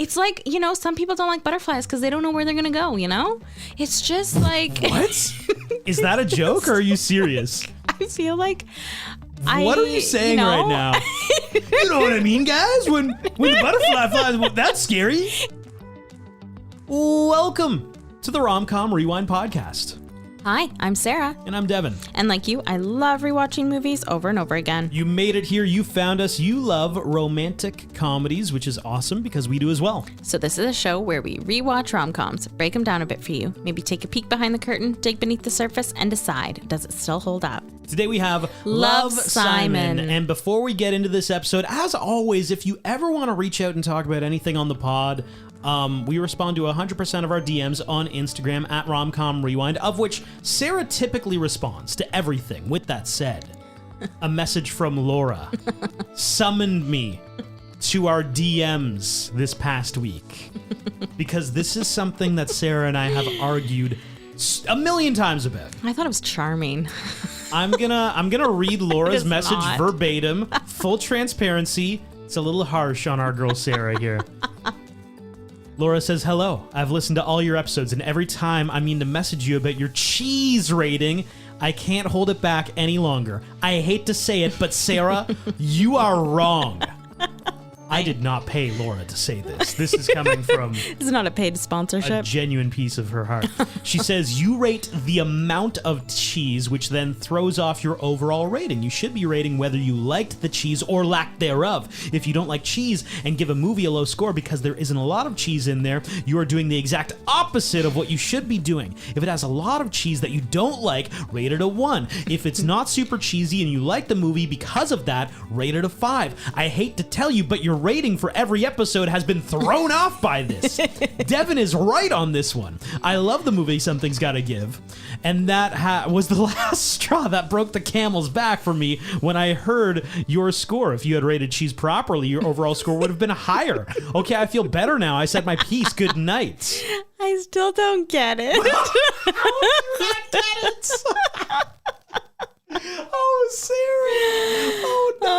It's like, some people don't like butterflies because they don't know where they're going to go, It's just like... What? Is that a joke or are you serious? I feel like... What are you saying right now? You know what I mean, guys? When the butterfly flies, well, that's scary. Welcome to the Rom-Com Rewind podcast. Hi, I'm Sarah. And I'm Devin. And like you, I love rewatching movies over and over again. You made it here. You found us. You love romantic comedies, which is awesome because we do as well. So this is a show where we rewatch rom-coms, break them down a bit for you, maybe take a peek behind the curtain, dig beneath the surface, and decide, does it still hold up? Today we have Love, Simon. And before we get into this episode, as always, if you ever want to reach out and talk about anything on the pod, we respond to 100% of our DMs on Instagram at RomcomRewind, of which Sarah typically responds to everything. With that said, a message from Laura summoned me to our DMs this past week because this is something that Sarah and I have argued a million times about. I thought it was charming. I'm gonna read Laura's message not. verbatim. Full transparency. It's a little harsh on our girl Sarah here. Laura says, hello, I've listened to all your episodes, and every time I mean to message you about your cheese rating, I can't hold it back any longer. I hate to say it, but Sarah, you are wrong. I did not pay Laura to say this. This is coming from It's not a paid sponsorship. a genuine piece of her heart. She says, you rate the amount of cheese, which then throws off your overall rating. You should be rating whether you liked the cheese or lack thereof. If you don't like cheese and give a movie a low score because there isn't a lot of cheese in there, you are doing the exact opposite of what you should be doing. If it has a lot of cheese that you don't like, rate it a 1. If it's not super cheesy and you like the movie because of that, rate it a 5. I hate to tell you, but your rating for every episode has been thrown off by this. Devin is right on this one. I love the movie Something's Gotta Give, and that was the last straw that broke the camel's back for me when I heard your score. If you had rated cheese properly, your overall score would have been higher. Okay, I feel better now. I said my piece. Good night. I still don't get it. How do you not get it? Oh, Sarah. Oh, no.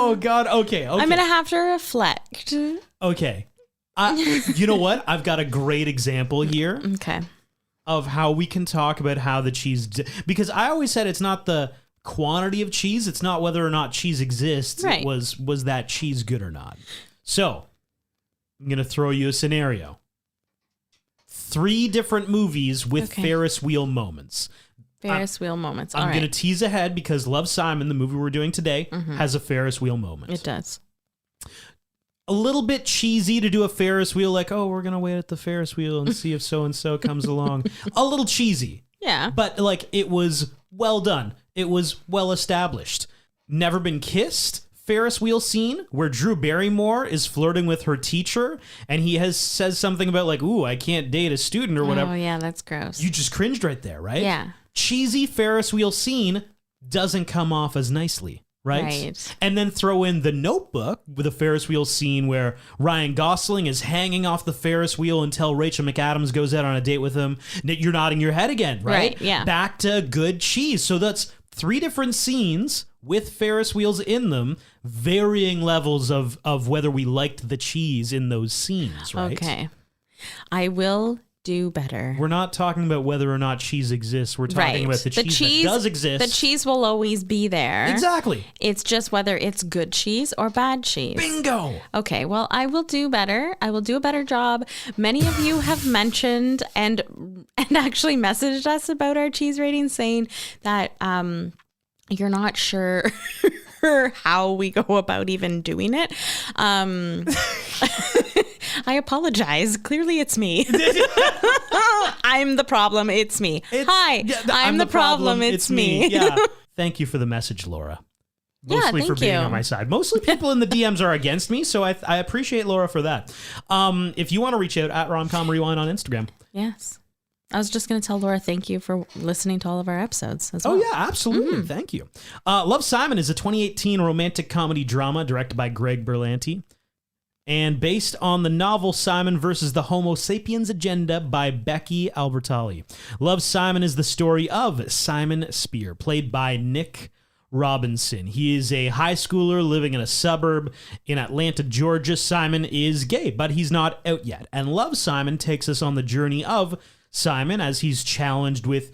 Oh, God. Okay. I'm going to have to reflect. Okay. You know what? I've got a great example here. Okay. Of how we can talk about how the cheese... Because I always said it's not the quantity of cheese. It's not whether or not cheese exists. Right. It was that cheese good or not? So, I'm going to throw you a scenario. 3 different movies with Ferris wheel moments. Ferris wheel moments. I'm going to tease ahead because Love, Simon, the movie we're doing today, has a Ferris wheel moment. It does. A little bit cheesy to do a Ferris wheel, like, oh, we're going to wait at the Ferris wheel and see if so-and-so comes along. A little cheesy. Yeah. But, like, it was well done. It was well established. Never Been Kissed Ferris wheel scene where Drew Barrymore is flirting with her teacher and he says something about, like, ooh, I can't date a student or whatever. Oh, yeah, that's gross. You just cringed right there, right? Yeah. Cheesy Ferris wheel scene doesn't come off as nicely, right? And then throw in The Notebook with a Ferris wheel scene where Ryan Gosling is hanging off the Ferris wheel until Rachel McAdams goes out on a date with him. You're nodding your head again, right? Yeah. Back to good cheese. So that's 3 different scenes with Ferris wheels in them, varying levels of whether we liked the cheese in those scenes, right? Okay. I will do better. We're not talking about whether or not cheese exists. We're talking about the cheese that does exist. The cheese will always be there. Exactly. It's just whether it's good cheese or bad cheese. Bingo. Okay, well, I will do better. I will do a better job. Many of you have mentioned and actually messaged us about our cheese rating, saying that you're not sure how we go about even doing it. I apologize. Clearly, it's me. I'm the problem. It's me. I'm the problem. It's me. Yeah. Thank you for the message, Laura. Mostly thank for being you. on my side. Mostly people in the DMs are against me, so I appreciate Laura for that. If you want to reach out at Romcom Rewind on Instagram. Yes. I was just going to tell Laura, thank you for listening to all of our episodes as well. Oh, yeah, absolutely. Thank you. Love, Simon is a 2018 romantic comedy drama directed by Greg Berlanti and based on the novel Simon versus the Homo Sapiens Agenda by Becky Albertalli. Love, Simon is the story of Simon Spear, played by Nick Robinson. He is a high schooler living in a suburb in Atlanta, Georgia. Simon is gay, but he's not out yet. And Love, Simon takes us on the journey of Simon as he's challenged with,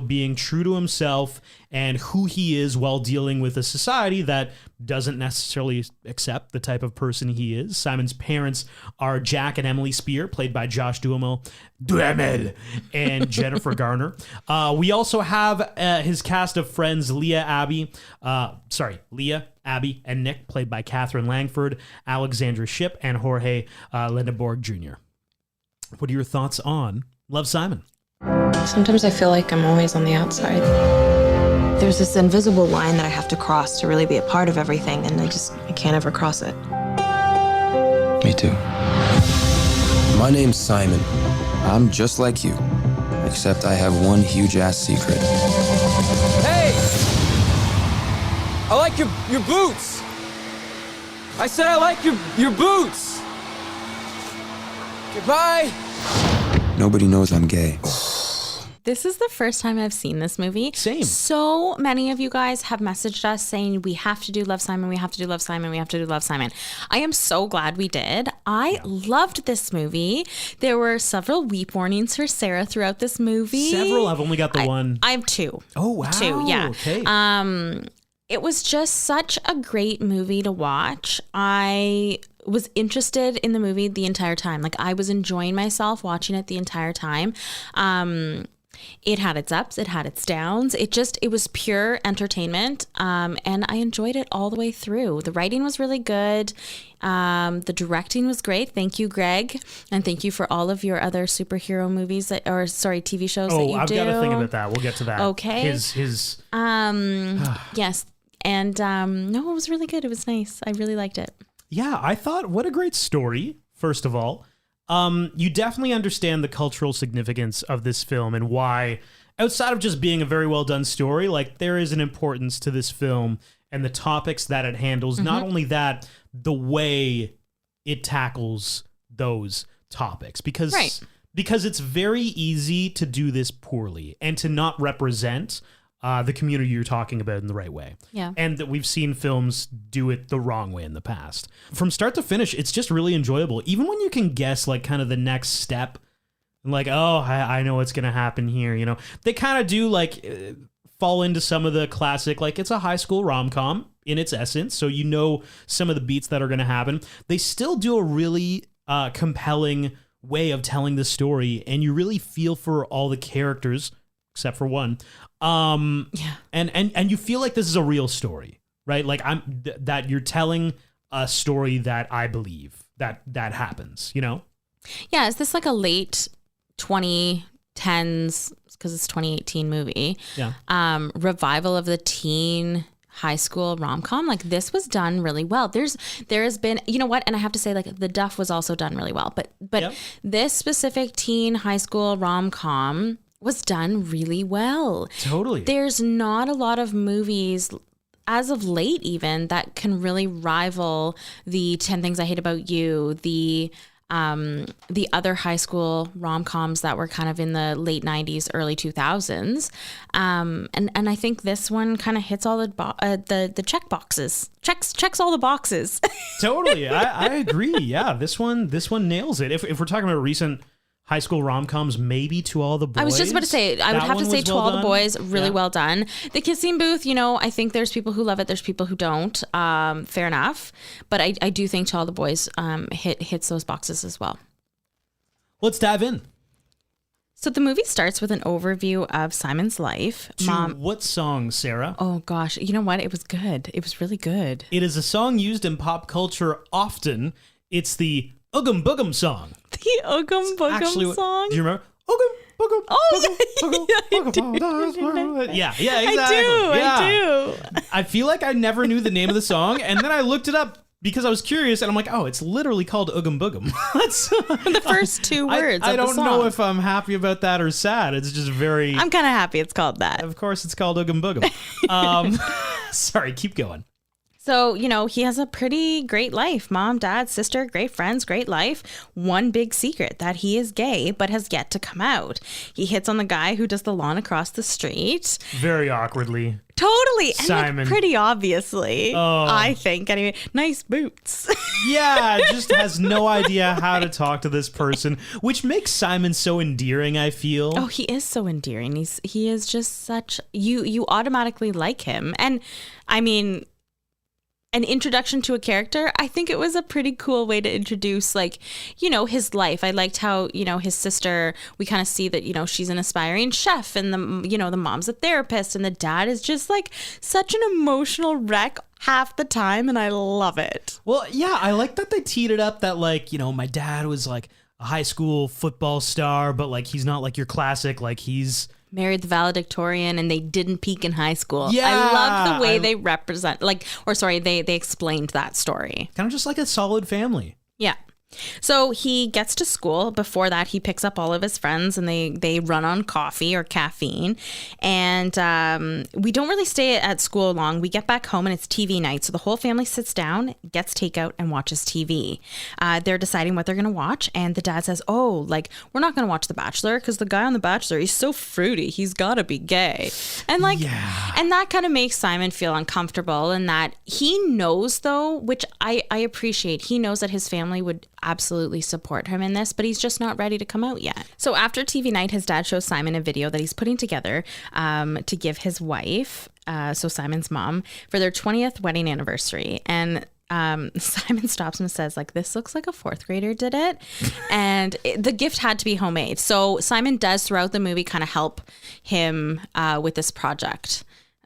being true to himself and who he is while dealing with a society that doesn't necessarily accept the type of person he is. Simon's parents are Jack and Emily Spear, played by Josh Duhamel, and Jennifer Garner. We also have his cast of friends, Leah, Abby, and Nick, played by Catherine Langford, Alexandra Shipp, and Jorge Lindenborg Jr. What are your thoughts on Love, Simon? Sometimes I feel like I'm always on the outside. There's this invisible line that I have to cross to really be a part of everything, and I can't ever cross it. Me too. My name's Simon. I'm just like you, except I have one huge-ass secret. Hey! I like your boots! I said I like your boots! Goodbye! Nobody knows I'm gay. This is the first time I've seen this movie. Same. So many of you guys have messaged us saying we have to do Love, Simon, we have to do Love, Simon, we have to do Love, Simon. I am so glad we did. I loved this movie. There were several weep warnings for Sarah throughout this movie. Several? I've only got the one. I have two. Oh, wow. Two, yeah. Okay. It was just such a great movie to watch. I was interested in the movie the entire time. Like, I was enjoying myself watching it the entire time. It had its ups, it had its downs. It was pure entertainment. And I enjoyed it all the way through. The writing was really good. The directing was great. Thank you, Greg. And thank you for all of your other superhero movies TV shows that you do. I've got a thing about that. We'll get to that. Okay. His yes. And no, it was really good. It was nice. I really liked it. Yeah, I thought, what a great story, first of all. You definitely understand the cultural significance of this film and why, outside of just being a very well done story, like, there is an importance to this film and the topics that it handles. Mm-hmm. Not only that, the way it tackles those topics, because it's very easy to do this poorly and to not represent the community you're talking about in the right way. Yeah. And that we've seen films do it the wrong way in the past. From start to finish, it's just really enjoyable. Even when you can guess, like, kind of the next step, like, oh, I know what's going to happen here. They kind of do, like, fall into some of the classic, like, it's a high school rom-com in its essence. So some of the beats that are going to happen. They still do a really compelling way of telling the story. And you really feel for all the characters, except for one. And you feel like this is a real story, right? Like, that you're telling a story that I believe that happens, Yeah. Is this like a late 2010s, because it's 2018 movie? Yeah. Revival of the teen high school rom-com. Like, this was done really well. There has been, you know what? And I have to say, like, The Duff was also done really well, but yep. This specific teen high school rom-com was done really well. Totally. There's not a lot of movies, as of late even, that can really rival the 10 Things I Hate About You, the other high school rom-coms that were kind of in the late 90s, early 2000s. And I think this one kind of hits all the check boxes. Checks all the boxes. Totally. I agree. Yeah, this one nails it. If we're talking about recent high school rom-coms, maybe To All the Boys. I was just about to say, I would have to say To All the Boys, really well done. The Kissing Booth, I think there's people who love it, there's people who don't. Fair enough. But I do think To All the Boys hits those boxes as well. Let's dive in. So the movie starts with an overview of Simon's life. What song, Sarah? Oh gosh, you know what? It was good. It was really good. It is a song used in pop culture often. It's the Oogum Boogum song. The Oogum Boogum song? Do you remember? Oogum Boogum. Oh, yeah, exactly. I do. I feel like I never knew the name of the song, and then I looked it up because I was curious, and I'm like, oh, it's literally called Oogum Boogum. That's the first two words. I of the don't song. know if I'm happy about that or sad. It's just very. I'm kind of happy it's called that. Of course, it's called Oogum Boogum. Sorry, keep going. So, he has a pretty great life. Mom, dad, sister, great friends, great life. One big secret, that he is gay, but has yet to come out. He hits on the guy who does the lawn across the street. Very awkwardly. Totally. Simon. And pretty obviously, I think. Anyway, nice boots. Yeah, just has no idea how to talk to this person, which makes Simon so endearing, I feel. Oh, he is so endearing. He is just such... You automatically like him. And, I mean... an introduction to a character, I think it was a pretty cool way to introduce, his life. I liked how, his sister, we kind of see that, she's an aspiring chef, and the mom's a therapist, and the dad is just such an emotional wreck half the time, and I love it. Well, yeah, I like that they teed it up that, my dad was a high school football star, but he's not your classic, he's... married the valedictorian, and they didn't peak in high school. Yeah, I love the way they represent, they explained that story. Kind of just like a solid family. Yeah. So he gets to school. Before that, he picks up all of his friends, and they run on coffee or caffeine. And we don't really stay at school long. We get back home, and it's TV night. So the whole family sits down, gets takeout, and watches TV. They're deciding what they're going to watch. And the dad says, we're not going to watch The Bachelor, because the guy on The Bachelor, he's so fruity. He's got to be gay. And and that kind of makes Simon feel uncomfortable, and that he knows, though, which I appreciate. He knows that his family would absolutely support him in this, but he's just not ready to come out yet. So after TV night, his dad shows Simon a video that he's putting together to give his wife, so Simon's mom, for their 20th wedding anniversary. And Simon stops and says, this looks like a fourth grader did it. And the gift had to be homemade. So Simon does throughout the movie kind of help him with this project.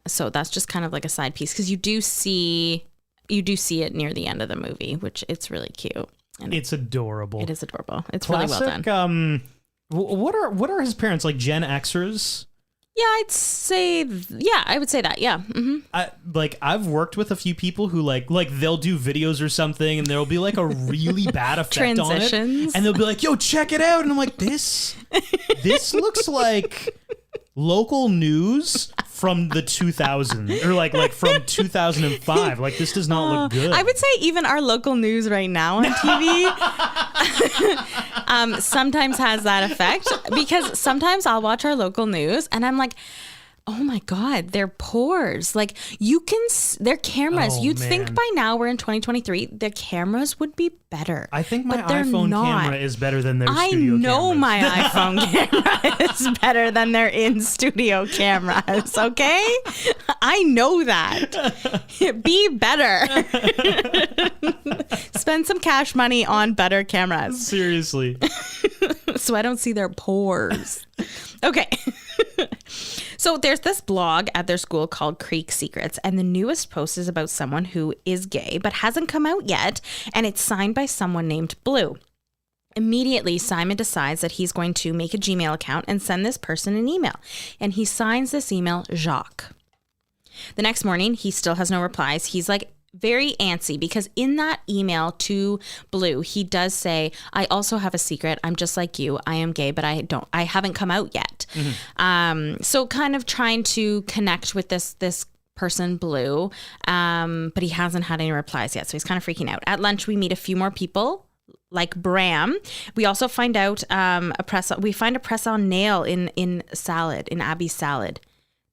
So that's just kind of like a side piece, because you do see it near the end of the movie, which it's really cute. And it's adorable. It is adorable. It's Classic, really well done. What are his parents, Gen Xers? Yeah, I would say that. Yeah. Mm-hmm. I've worked with a few people who they'll do videos or something, and there'll be a really bad effect on it, and they'll be like, "Yo, check it out," and I'm like, this looks like local news from the 2000s, or from 2005. This does not look good. I would say even our local news right now on TV sometimes has that effect, because sometimes I'll watch our local news and I'm like, oh my God, their pores. Their cameras. You'd think by now we're in 2023, their cameras would be better. I think my iPhone camera is better than their studio cameras. I know cameras. my iPhone camera is better than their in-studio cameras, okay? I know that. Be better. Spend some cash money on better cameras. Seriously. So I don't see their pores. Okay. So there's this blog at their school called Creek Secrets, and the newest post is about someone who is gay but hasn't come out yet, and it's signed by someone named Blue. Immediately, Simon decides that he's going to make a Gmail account and send this person an email, and he signs this email Jacques. The next morning, he still has no replies. He's very antsy, because in that email to Blue, he does say, I also have a secret. I'm just like you. I am gay, but I haven't come out yet. Mm-hmm. So kind of trying to connect with this person, Blue, but he hasn't had any replies yet. So he's kind of freaking out. At lunch, we meet a few more people, like Bram. We also find out we find a press-on nail in salad, in Abby's salad.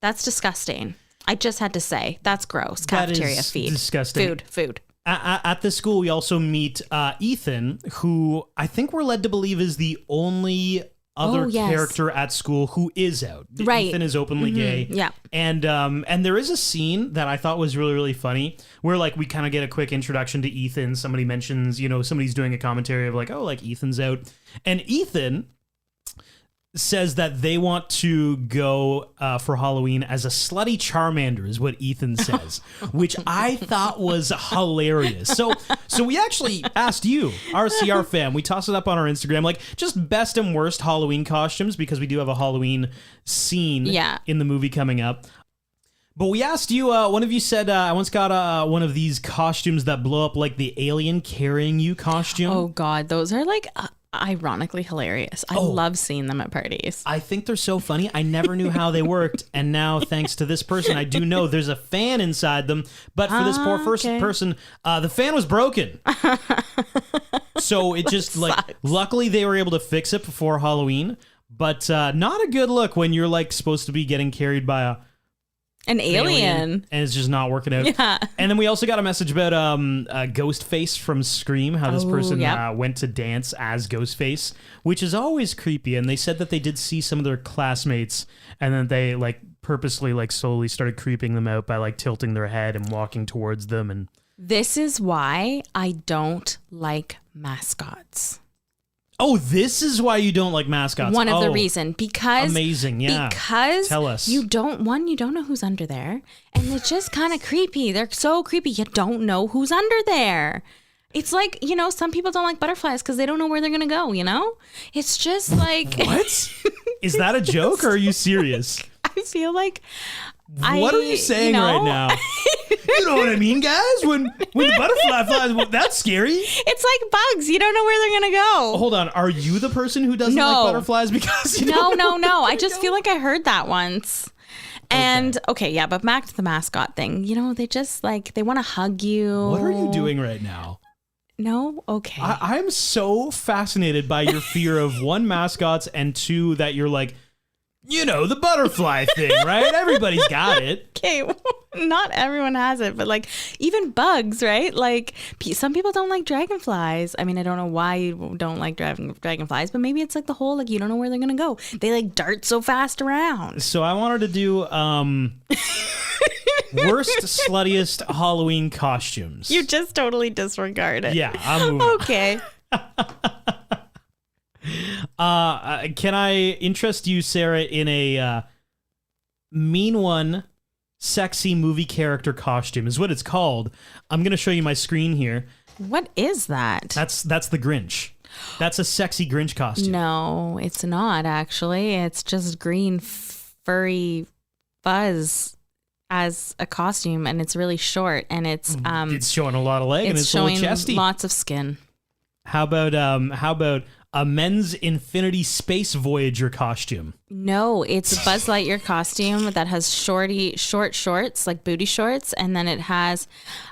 That's disgusting. I just had to say, that's gross. Cafeteria feed. Disgusting. Food. At the school, we also meet Ethan, who I think we're led to believe is the only other character at school who is out. Right. Ethan is openly gay. Yeah. And there is a scene that I thought was really, really funny, where we kind of get a quick introduction to Ethan. Somebody mentions, somebody's doing a commentary of Ethan's out. And Ethan says that they want to go for Halloween as a slutty Charmander, is what Ethan says, which I thought was hilarious. So we actually asked you, our CR fan, we tossed it up on our Instagram, just best and worst Halloween costumes, because we do have a Halloween scene in the movie coming up. But we asked you, one of you said, I once got one of these costumes that blow up like the alien carrying you costume. Oh God, those are ironically hilarious. I love seeing them at parties. I think they're so funny. I never knew how they worked. And now, thanks to this person, I do know there's a fan inside them. But for this poor first person, the fan was broken. So it just luckily they were able to fix it before Halloween. But not a good look when you're like supposed to be getting carried by an alien, and it's just not working out. Yeah. And then we also got a message about Ghostface from Scream, how this person went to dance as Ghostface, which is always creepy. And they said that they did see some of their classmates, and then they like purposely like slowly started creeping them out by like tilting their head and walking towards them. And this is why I don't like mascots. Oh, this is why you don't like mascots. One of the reason, because amazing, yeah. Because tell us. You don't know who's under there, and it's just kind of creepy. They're so creepy. You don't know who's under there. It's like, some people don't like butterflies because they don't know where they're gonna go. It's just like what? Is that a joke or are you serious? I feel like. What are you saying right now? You know what I mean, guys? When the butterfly flies, well, that's scary. It's like bugs. You don't know where they're going to go. Hold on. Are you the person who doesn't like butterflies because you don't know No. I just feel like I heard that once. And, okay, but back to the mascot thing. They just they want to hug you. What are you doing right now? No? Okay. I'm so fascinated by your fear of one, mascots, and two, that you're like, the butterfly thing, right? Everybody's got it. Okay, not everyone has it, but even bugs, right? Some people don't like dragonflies. I mean, I don't know why you don't like dragonflies, but maybe it's the whole you don't know where they're gonna go. They dart so fast around. So I wanted to do worst, sluttiest Halloween costumes. You just totally disregard it. Yeah, I'm moving. Okay. Can I interest you, Sarah, in a mean one, sexy movie character costume is what it's called. I'm going to show you my screen here. What is that? That's the Grinch. That's a sexy Grinch costume. No, it's not actually. It's just green furry fuzz as a costume, and it's really short, and it's showing a lot of leg and it's showing chesty. Lots of skin. How about a men's Infinity Space Voyager costume? No, it's a Buzz Lightyear costume that has short shorts, like booty shorts, and then it has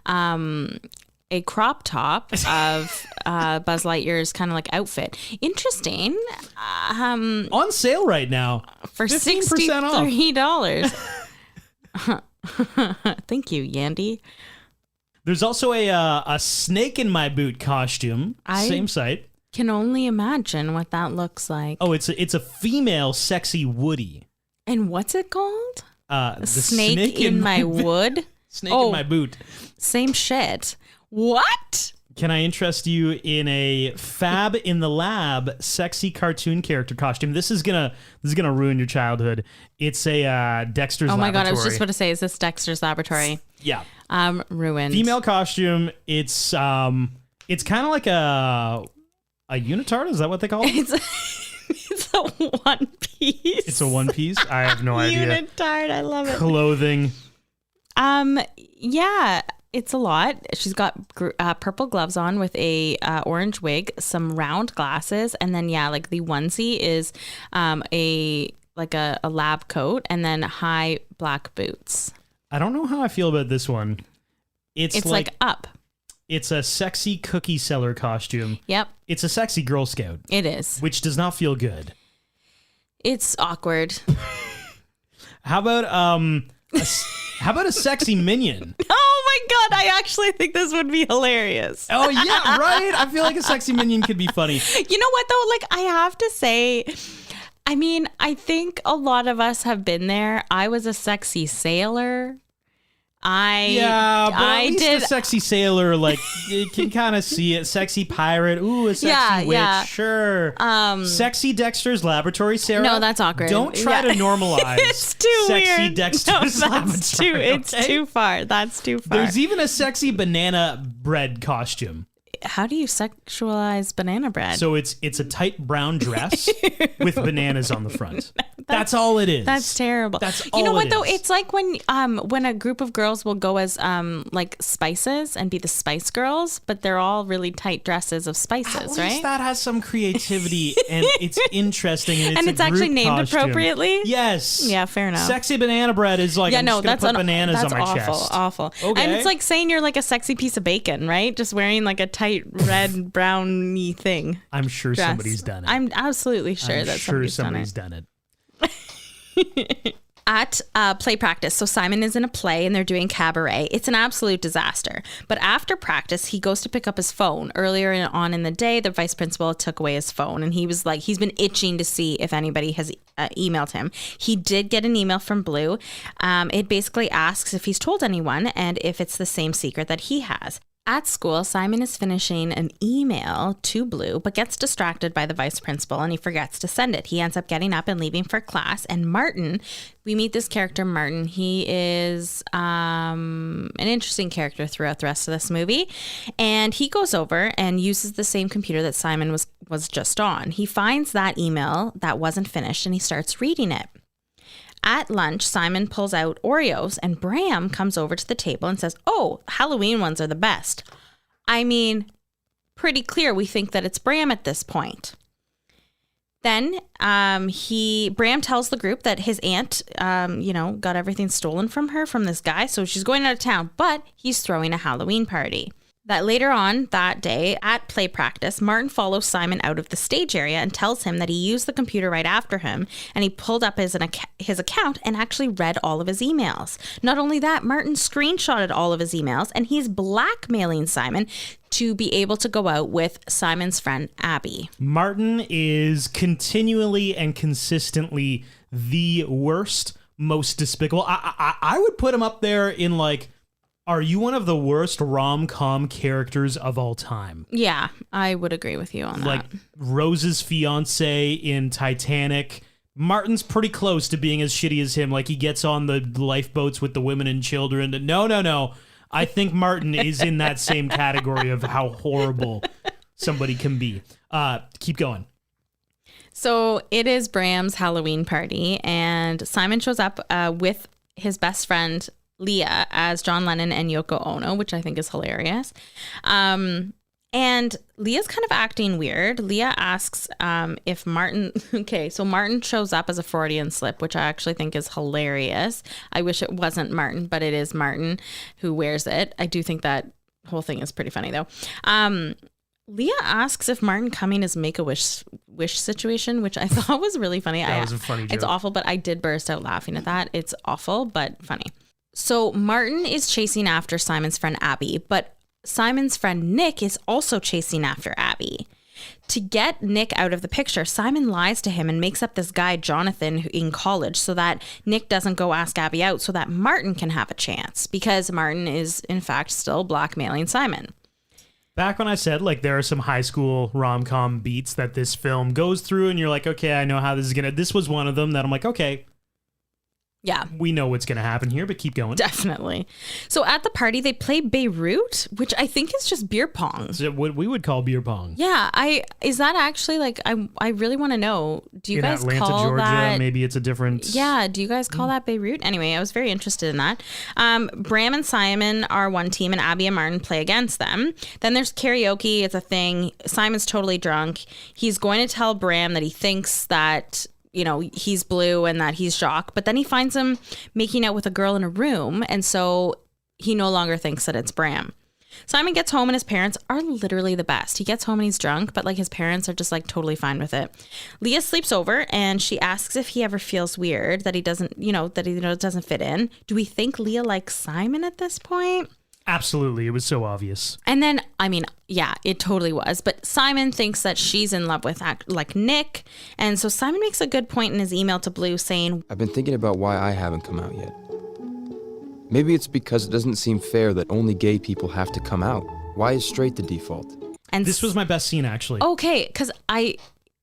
a crop top of Buzz Lightyear's kind of outfit. Interesting. On sale right now for $63. Thank you, Yandy. There's also a snake in my boot costume. Same site. Can only imagine what that looks like. Oh, it's a female sexy Woody. And what's it called? The snake in my wood. Snake in my boot. Same shit. What? Can I interest you in a Fab in the Lab sexy cartoon character costume? This is gonna ruin your childhood. It's a Dexter's Laboratory. Oh my god, I was just about to say, is this Dexter's Laboratory? Yeah. Ruined. Female costume. It's kind of like a unitard. Is that what they call it? It's a one piece. It's a one piece. I have no idea. Unitard. I love it. Clothing. Yeah. It's a lot. She's got purple gloves on with a orange wig, some round glasses, and then the onesie is a lab coat, and then high black boots. I don't know how I feel about this one. It's up. It's a sexy cookie seller costume. Yep. It's a sexy Girl Scout. It is. Which does not feel good. It's awkward. How about a sexy minion? Oh my god, I actually think this would be hilarious. Oh yeah, right? I feel like a sexy minion could be funny. You know what though? I have to say, I mean, I think a lot of us have been there. I was a sexy sailor. At least a sexy sailor, you can kind of see it. Sexy pirate, ooh, a sexy witch, sure. Sexy Dexter's Laboratory, Sarah. No, that's awkward. Don't try to normalize. It's too sexy weird. Dexter's Laboratory. It's too far. That's too far. There's even a sexy banana bread costume. How do you sexualize banana bread? So it's a tight brown dress with bananas on the front. That's all it is. That's terrible. That's You know all what it though? is. It's like when a group of girls will go as like spices and be the Spice Girls, but they're all really tight dresses of spices, At least right? that has some creativity and it's interesting and And it's it's a actually group named costume. Appropriately? Yes. Yeah, fair enough. Sexy banana bread is like, Yeah, I'm no, just gonna that's put bananas that's on my awful, chest. awful. Okay. And it's like saying you're like a sexy piece of bacon, right? Just wearing like a tight red browny thing. I'm sure dress. somebody's done it. I'm absolutely sure I'm that sure somebody's done it. At play practice. So Simon is in a play and they're doing cabaret. It's an absolute disaster. But after practice, he goes to pick up his phone. Earlier on in the day, the vice principal took away his phone and he was like, he's been itching to see if anybody has emailed him. He did get an email from Blue. It basically asks if he's told anyone and if it's the same secret that he has. At school, Simon is finishing an email to Blue, but gets distracted by the vice principal and he forgets to send it. He ends up getting up and leaving for class. And Martin, we meet this character, Martin. He is an interesting character throughout the rest of this movie. And he goes over and uses the same computer that Simon was just on. He finds that email that wasn't finished and he starts reading it. At lunch, Simon pulls out Oreos and Bram comes over to the table and says, "Oh, Halloween ones are the best." I mean, pretty clear we think that it's Bram at this point. Then Bram tells the group that his aunt, got everything stolen from her from this guy. So she's going out of town, but he's throwing a Halloween party. That later on that day at play practice, Martin follows Simon out of the stage area and tells him that he used the computer right after him and he pulled up his account and actually read all of his emails. Not only that, Martin screenshotted all of his emails and he's blackmailing Simon to be able to go out with Simon's friend Abby. Martin is continually and consistently the worst, most despicable. I would put him up there in like, are you one of the worst rom-com characters of all time? Yeah, I would agree with you on that. Like Rose's fiance in Titanic. Martin's pretty close to being as shitty as him. Like he gets on the lifeboats with the women and children. No. I think Martin is in that same category of how horrible somebody can be. Keep going. So it is Bram's Halloween party and Simon shows up with his best friend Leah as John Lennon and Yoko Ono, which I think is hilarious. And Leah's kind of acting weird. Leah asks if Martin... Okay, so Martin shows up as a Freudian slip, which I actually think is hilarious. I wish it wasn't Martin, but it is Martin who wears it. I do think that whole thing is pretty funny, though. Leah asks if Martin coming is Make-A-Wish situation, which I thought was really funny. That was a funny joke. It's awful, but I did burst out laughing at that. It's awful, but funny. So Martin is chasing after Simon's friend Abby, but Simon's friend Nick is also chasing after Abby. To get Nick out of the picture, Simon lies to him and makes up this guy, Jonathan, in college so that Nick doesn't go ask Abby out so that Martin can have a chance because Martin is, in fact, still blackmailing Simon. Back when I said, like, there are some high school rom-com beats that this film goes through and you're like, okay, I know how this is going to... This was one of them that I'm like, okay... Yeah. We know what's going to happen here, but keep going. Definitely. So at the party, they play Beirut, which I think is just beer pong. So what we would call beer pong. Yeah. Is that actually like, I really want to know. Do you in guys Atlanta, call Georgia, that? maybe it's a different... Yeah. Do you guys call that Beirut? Anyway, I was very interested in that. Bram and Simon are one team and Abby and Martin play against them. Then there's karaoke. It's a thing. Simon's totally drunk. He's going to tell Bram that he thinks that... he's Blue and that he's Jacques, but then he finds him making out with a girl in a room, and so he no longer thinks that it's Bram. Simon gets home and his parents are literally the best. He gets home and he's drunk, but like his parents are just like totally fine with it. Leah sleeps over and she asks if he ever feels weird that he doesn't, doesn't fit in. Do we think Leah likes Simon at this point? Absolutely. It was so obvious. And then, I mean, yeah, it totally was. But Simon thinks that she's in love with like Nick. And so Simon makes a good point in his email to Blue saying, I've been thinking about why I haven't come out yet. Maybe it's because it doesn't seem fair that only gay people have to come out. Why is straight the default? And this was my best scene, actually. Okay, because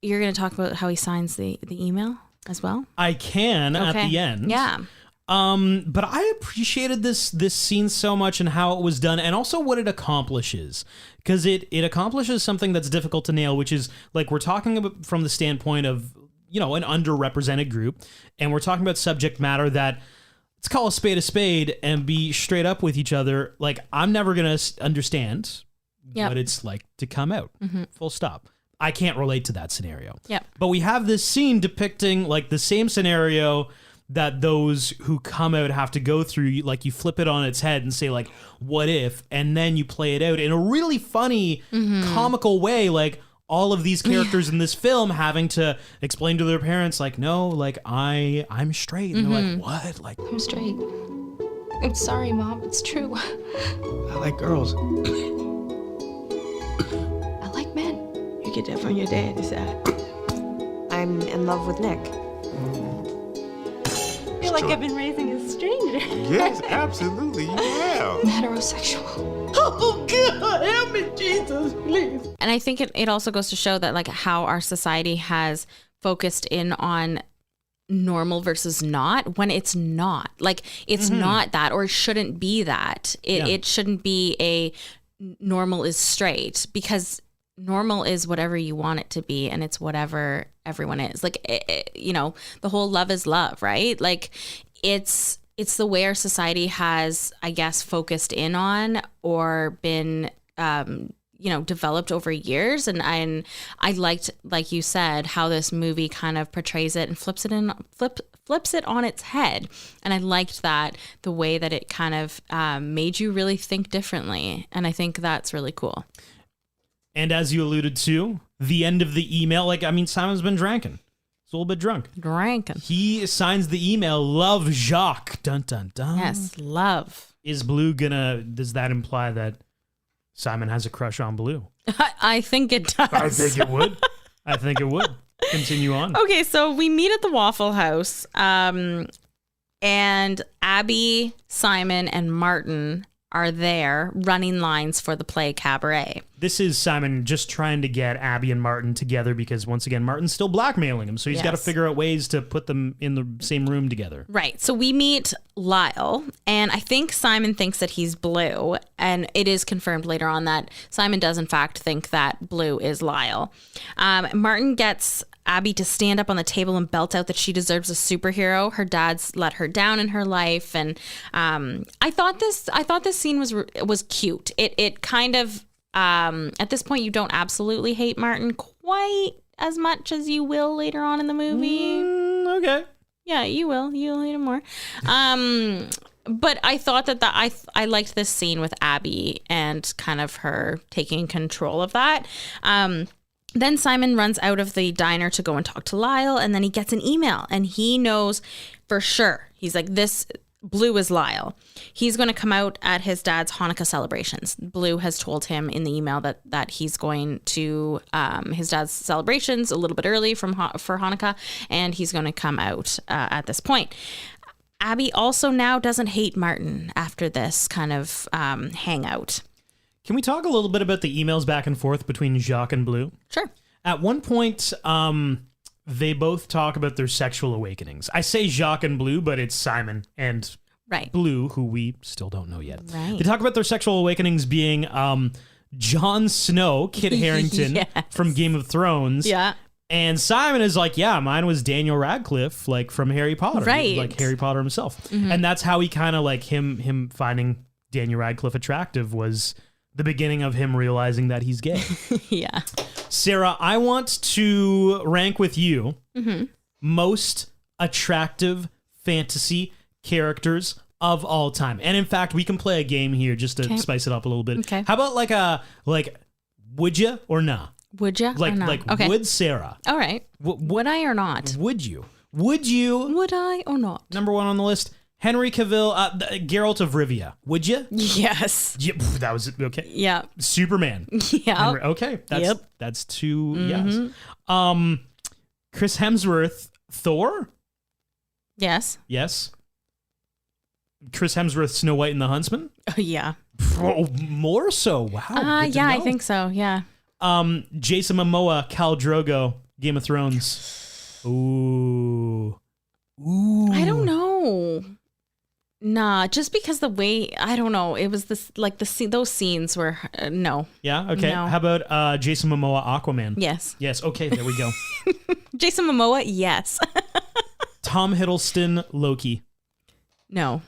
you're going to talk about how he signs the email as well? I can at the end. Yeah. But I appreciated this scene so much and how it was done and also what it accomplishes, because it accomplishes something that's difficult to nail, which is like we're talking about from the standpoint of an underrepresented group, and we're talking about subject matter that, let's call a spade and be straight up with each other. Like, I'm never going to understand what it's like to come out. Full stop. I can't relate to that scenario. Yep. But we have this scene depicting like the same scenario that those who come out have to go through. Like, you flip it on its head and say like, what if? And then you play it out in a really funny, comical way. Like, all of these characters in this film having to explain to their parents, like, no, like, I'm straight. And they're like, what? Like, I'm straight. I'm sorry, Mom. It's true. I like girls. I like men. You get that from your dad, is that? I'm in love with Nick. I feel like I've been raising a stranger. Yes, absolutely, you have. I'm heterosexual. Oh, God, help me, Jesus, please. And I think it also goes to show that like how our society has focused in on normal versus not, when it's not. Like, it's not that, or it shouldn't be that. It shouldn't be a normal is straight, because normal is whatever you want it to be, and it's whatever everyone is. Like, the whole love is love, right? Like, it's the way our society has, I guess, focused in on or been developed over years. And I liked, like you said, how this movie kind of portrays it and flips it on its head. And I liked that, the way that it kind of made you really think differently. And I think that's really cool. and as you alluded to, the end of the email, like, I mean, Simon's been drinking. He's a little bit drunk. Drinking. He signs the email, love Jacques. Dun, dun, dun. Yes, love. Is Blue does that imply that Simon has a crush on Blue? I think it does. I think it would. I think it would. Continue on. Okay, so we meet at the Waffle House, and Abby, Simon, and Martin are there running lines for the play Cabaret. This is Simon just trying to get Abby and Martin together because, once again, Martin's still blackmailing him. So he's got to figure out ways to put them in the same room together. Right. So we meet Lyle, and I think Simon thinks that he's Blue, and it is confirmed later on that Simon does, in fact, think that Blue is Lyle. Martin gets Abby to stand up on the table and belt out that she deserves a superhero. Her dad's let her down in her life, and I thought this scene was cute. It kind of at this point you don't absolutely hate Martin quite as much as you will later on in the movie. Okay. Yeah, you will. You'll hate him more. But I thought that I liked this scene with Abby and kind of her taking control of that. Then Simon runs out of the diner to go and talk to Lyle, and then he gets an email, and he knows for sure. He's like, this Blue is Lyle. He's going to come out at his dad's Hanukkah celebrations. Blue has told him in the email that he's going to his dad's celebrations a little bit early for Hanukkah, and he's going to come out at this point. Abby also now doesn't hate Martin after this kind of hangout. Can we talk a little bit about the emails back and forth between Jacques and Blue? Sure. At one point, they both talk about their sexual awakenings. I say Jacques and Blue, but it's Simon and Blue, who we still don't know yet. Right. They talk about their sexual awakenings being Jon Snow, Kit Harington from Game of Thrones. Yeah. And Simon is like, yeah, mine was Daniel Radcliffe, like from Harry Potter. Right. Like Harry Potter himself. Mm-hmm. And that's how he kind of like him finding Daniel Radcliffe attractive was the beginning of him realizing that he's gay. Yeah. Sarah, I want to rank with you most attractive fantasy characters of all time. And in fact, we can play a game here just to spice it up a little bit. Okay. How about like would you or nah? Would you? Like, or not? like Okay. would Sarah? All right. Would I or not? Would you? Would you? Would I or not? Number one on the list, Henry Cavill, Geralt of Rivia. Would you? Yes. Yeah, that was okay. Yeah. Superman. Yeah. Okay. That's two Mm-hmm. yes. Chris Hemsworth, Thor? Yes. Yes. Chris Hemsworth, Snow White and the Huntsman? Yeah. Oh, more so. Wow. Good to Yeah, I know. think so. Yeah. Jason Momoa, Khal Drogo, Game of Thrones. Ooh. I don't know. Nah, just because the way, I don't know, it was this like those scenes were no. Yeah. Okay. No. How about Jason Momoa, Aquaman? Yes. Yes. Okay. There we go. Jason Momoa, yes. Tom Hiddleston, Loki. No.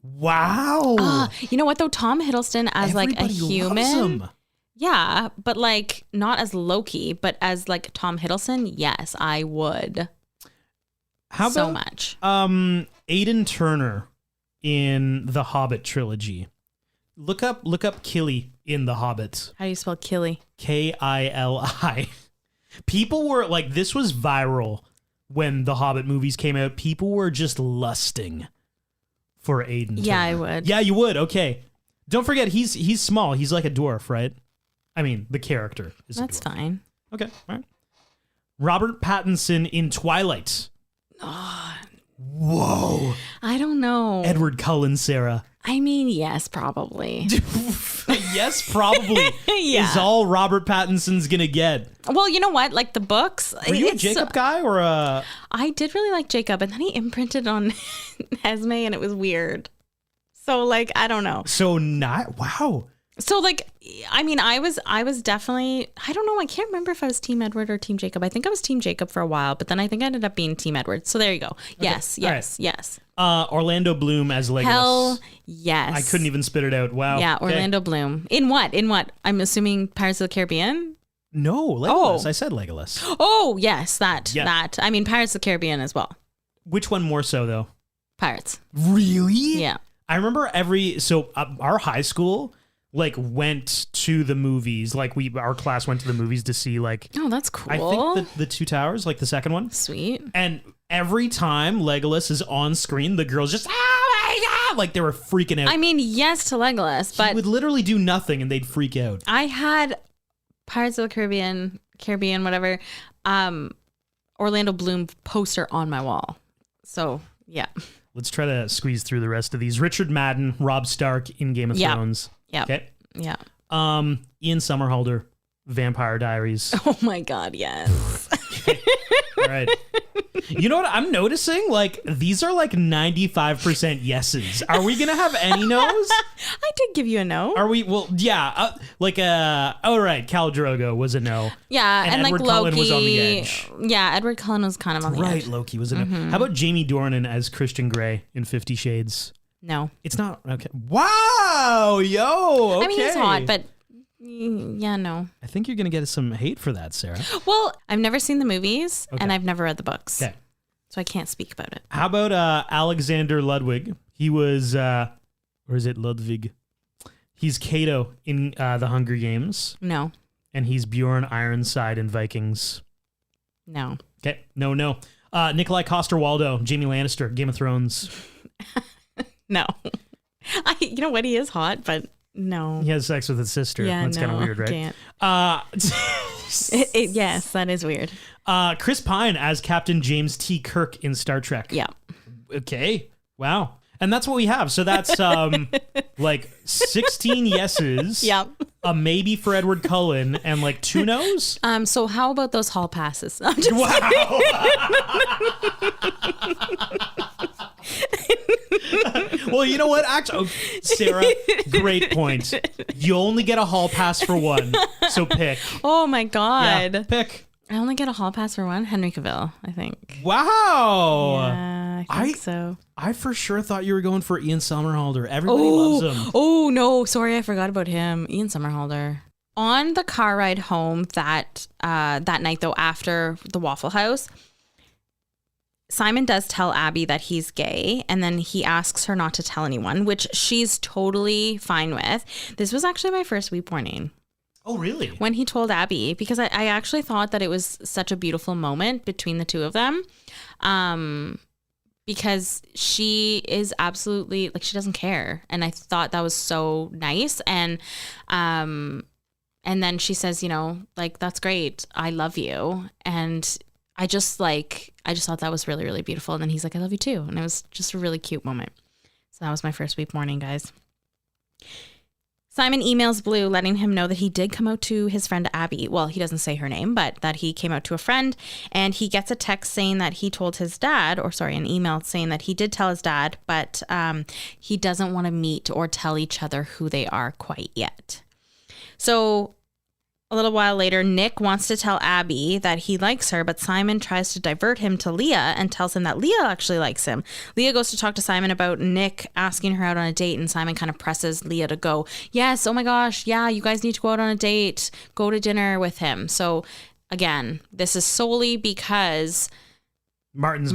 Wow. You know what though? Tom Hiddleston as like a Everybody human. loves him. Yeah, but like not as Loki, but as like Tom Hiddleston, yes, I would. How so about much. Aidan Turner in the Hobbit trilogy? Look up Killy in the Hobbit. How do you spell Killy? Kili. People were like, this was viral when the Hobbit movies came out. People were just lusting for Aidan Yeah, I Turner. would. Yeah, you would. Okay. Don't forget, he's small. He's like a dwarf, right? I mean, the character is That's a dwarf. fine. Okay, all right. Robert Pattinson in Twilight. Whoa. I don't know. Edward Cullen, Sarah. I mean, yes, probably. Yes, probably Yeah. is all Robert Pattinson's gonna get. Well, you know what? Like the books. Were you a it's- Jacob guy or a... I did really like Jacob, and then he imprinted on Esme, and it was weird. So, like, I don't know. So not... Wow. So, like, I mean, I was definitely, I don't know. I can't remember if I was Team Edward or Team Jacob. I think I was Team Jacob for a while, but then I think I ended up being Team Edward. So there you go. Yes, all yes, yes. Orlando Bloom as Legolas. Hell yes. I couldn't even spit it out. Wow. Yeah, Okay. Orlando Bloom. In what? I'm assuming Pirates of the Caribbean? No, Legolas. Oh. I said Legolas. Oh, yes, that. Yeah. I mean, Pirates of the Caribbean as well. Which one more so, though? Pirates. Really? Yeah. I remember our high school like went to the movies. Like our class went to the movies to see like Oh, that's cool. I think the Two Towers, like the second one. Sweet. And every time Legolas is on screen, the girls just oh my god, like they were freaking out. I mean, yes to Legolas, He but would literally do nothing and they'd freak out. I had Pirates of the Caribbean, whatever, Orlando Bloom poster on my wall. So, yeah. Let's try to squeeze through the rest of these. Richard Madden, Robb Stark in Game of Yeah. Thrones. Yeah. Okay. Yeah. Ian Somerhalder, Vampire Diaries. Oh my God, yes. All right. You know what I'm noticing? Like these are like 95% yeses. Are we gonna have any no's? I did give you a no. Are we? Well, yeah. Oh right, Khal Drogo was a no. Yeah, and like Edward Loki Cullen was on the edge. Yeah, Edward Cullen was kind of on the Right, edge. Loki was a no. How about Jamie Dornan as Christian Grey in 50 Shades? No. It's not okay. Wow, yo. Okay. I mean, he's hot, but yeah, no. I think you're gonna get some hate for that, Sarah. Well, I've never seen the movies and I've never read the books. Okay. So I can't speak about it. How about Alexander Ludwig? He was, or is it Ludwig? He's Cato in the Hunger Games, No. and he's Bjorn Ironside in Vikings. No. Okay, no. Nikolai Coster-Waldau, Jaime Lannister, Game of Thrones. No. You know what? He is hot, but no. He has sex with his sister. Yeah, That's kind of no, weird, right? can't. Uh, Yes, that is weird. Chris Pine as Captain James T. Kirk in Star Trek. Yeah. Okay. Wow. And that's what we have. So that's like 16 yeses. Yep. A maybe for Edward Cullen and like 2 no's. So how about those hall passes? I'm just Wow. Well, you know what? Actually, Sarah, great point. You only get a hall pass for one. So pick. Oh my God. Yeah, pick. I only get a hall pass for one. Henry Cavill, I think. Wow. Yeah, I think so. I for sure thought you were going for Ian Somerhalder. Everybody loves him. Oh no, sorry, I forgot about him. Ian Somerhalder. On the car ride home that night though, after the Waffle House, Simon does tell Abby that he's gay, and then he asks her not to tell anyone, which she's totally fine with. This was actually my first weep warning. Oh, really? When he told Abby, because I actually thought that it was such a beautiful moment between the two of them. Because she is absolutely, like, she doesn't care. And I thought that was so nice. And then she says, you know, like, that's great. I love you. And I just thought that was really, really beautiful. And then he's like, I love you too. And it was just a really cute moment. So that was my first weep morning, guys. Simon emails Blue letting him know that he did come out to his friend Abby. Well, he doesn't say her name, but that he came out to a friend, and he gets a text saying that he told his dad, an email saying that he did tell his dad, but he doesn't want to meet or tell each other who they are quite yet. So A little while later, Nick wants to tell Abby that he likes her, but Simon tries to divert him to Leah and tells him that Leah actually likes him. Leah goes to talk to Simon about Nick asking her out on a date, and Simon kind of presses Leah to go, yes, oh my gosh, yeah, you guys need to go out on a date, go to dinner with him. So again, this is solely because Martin is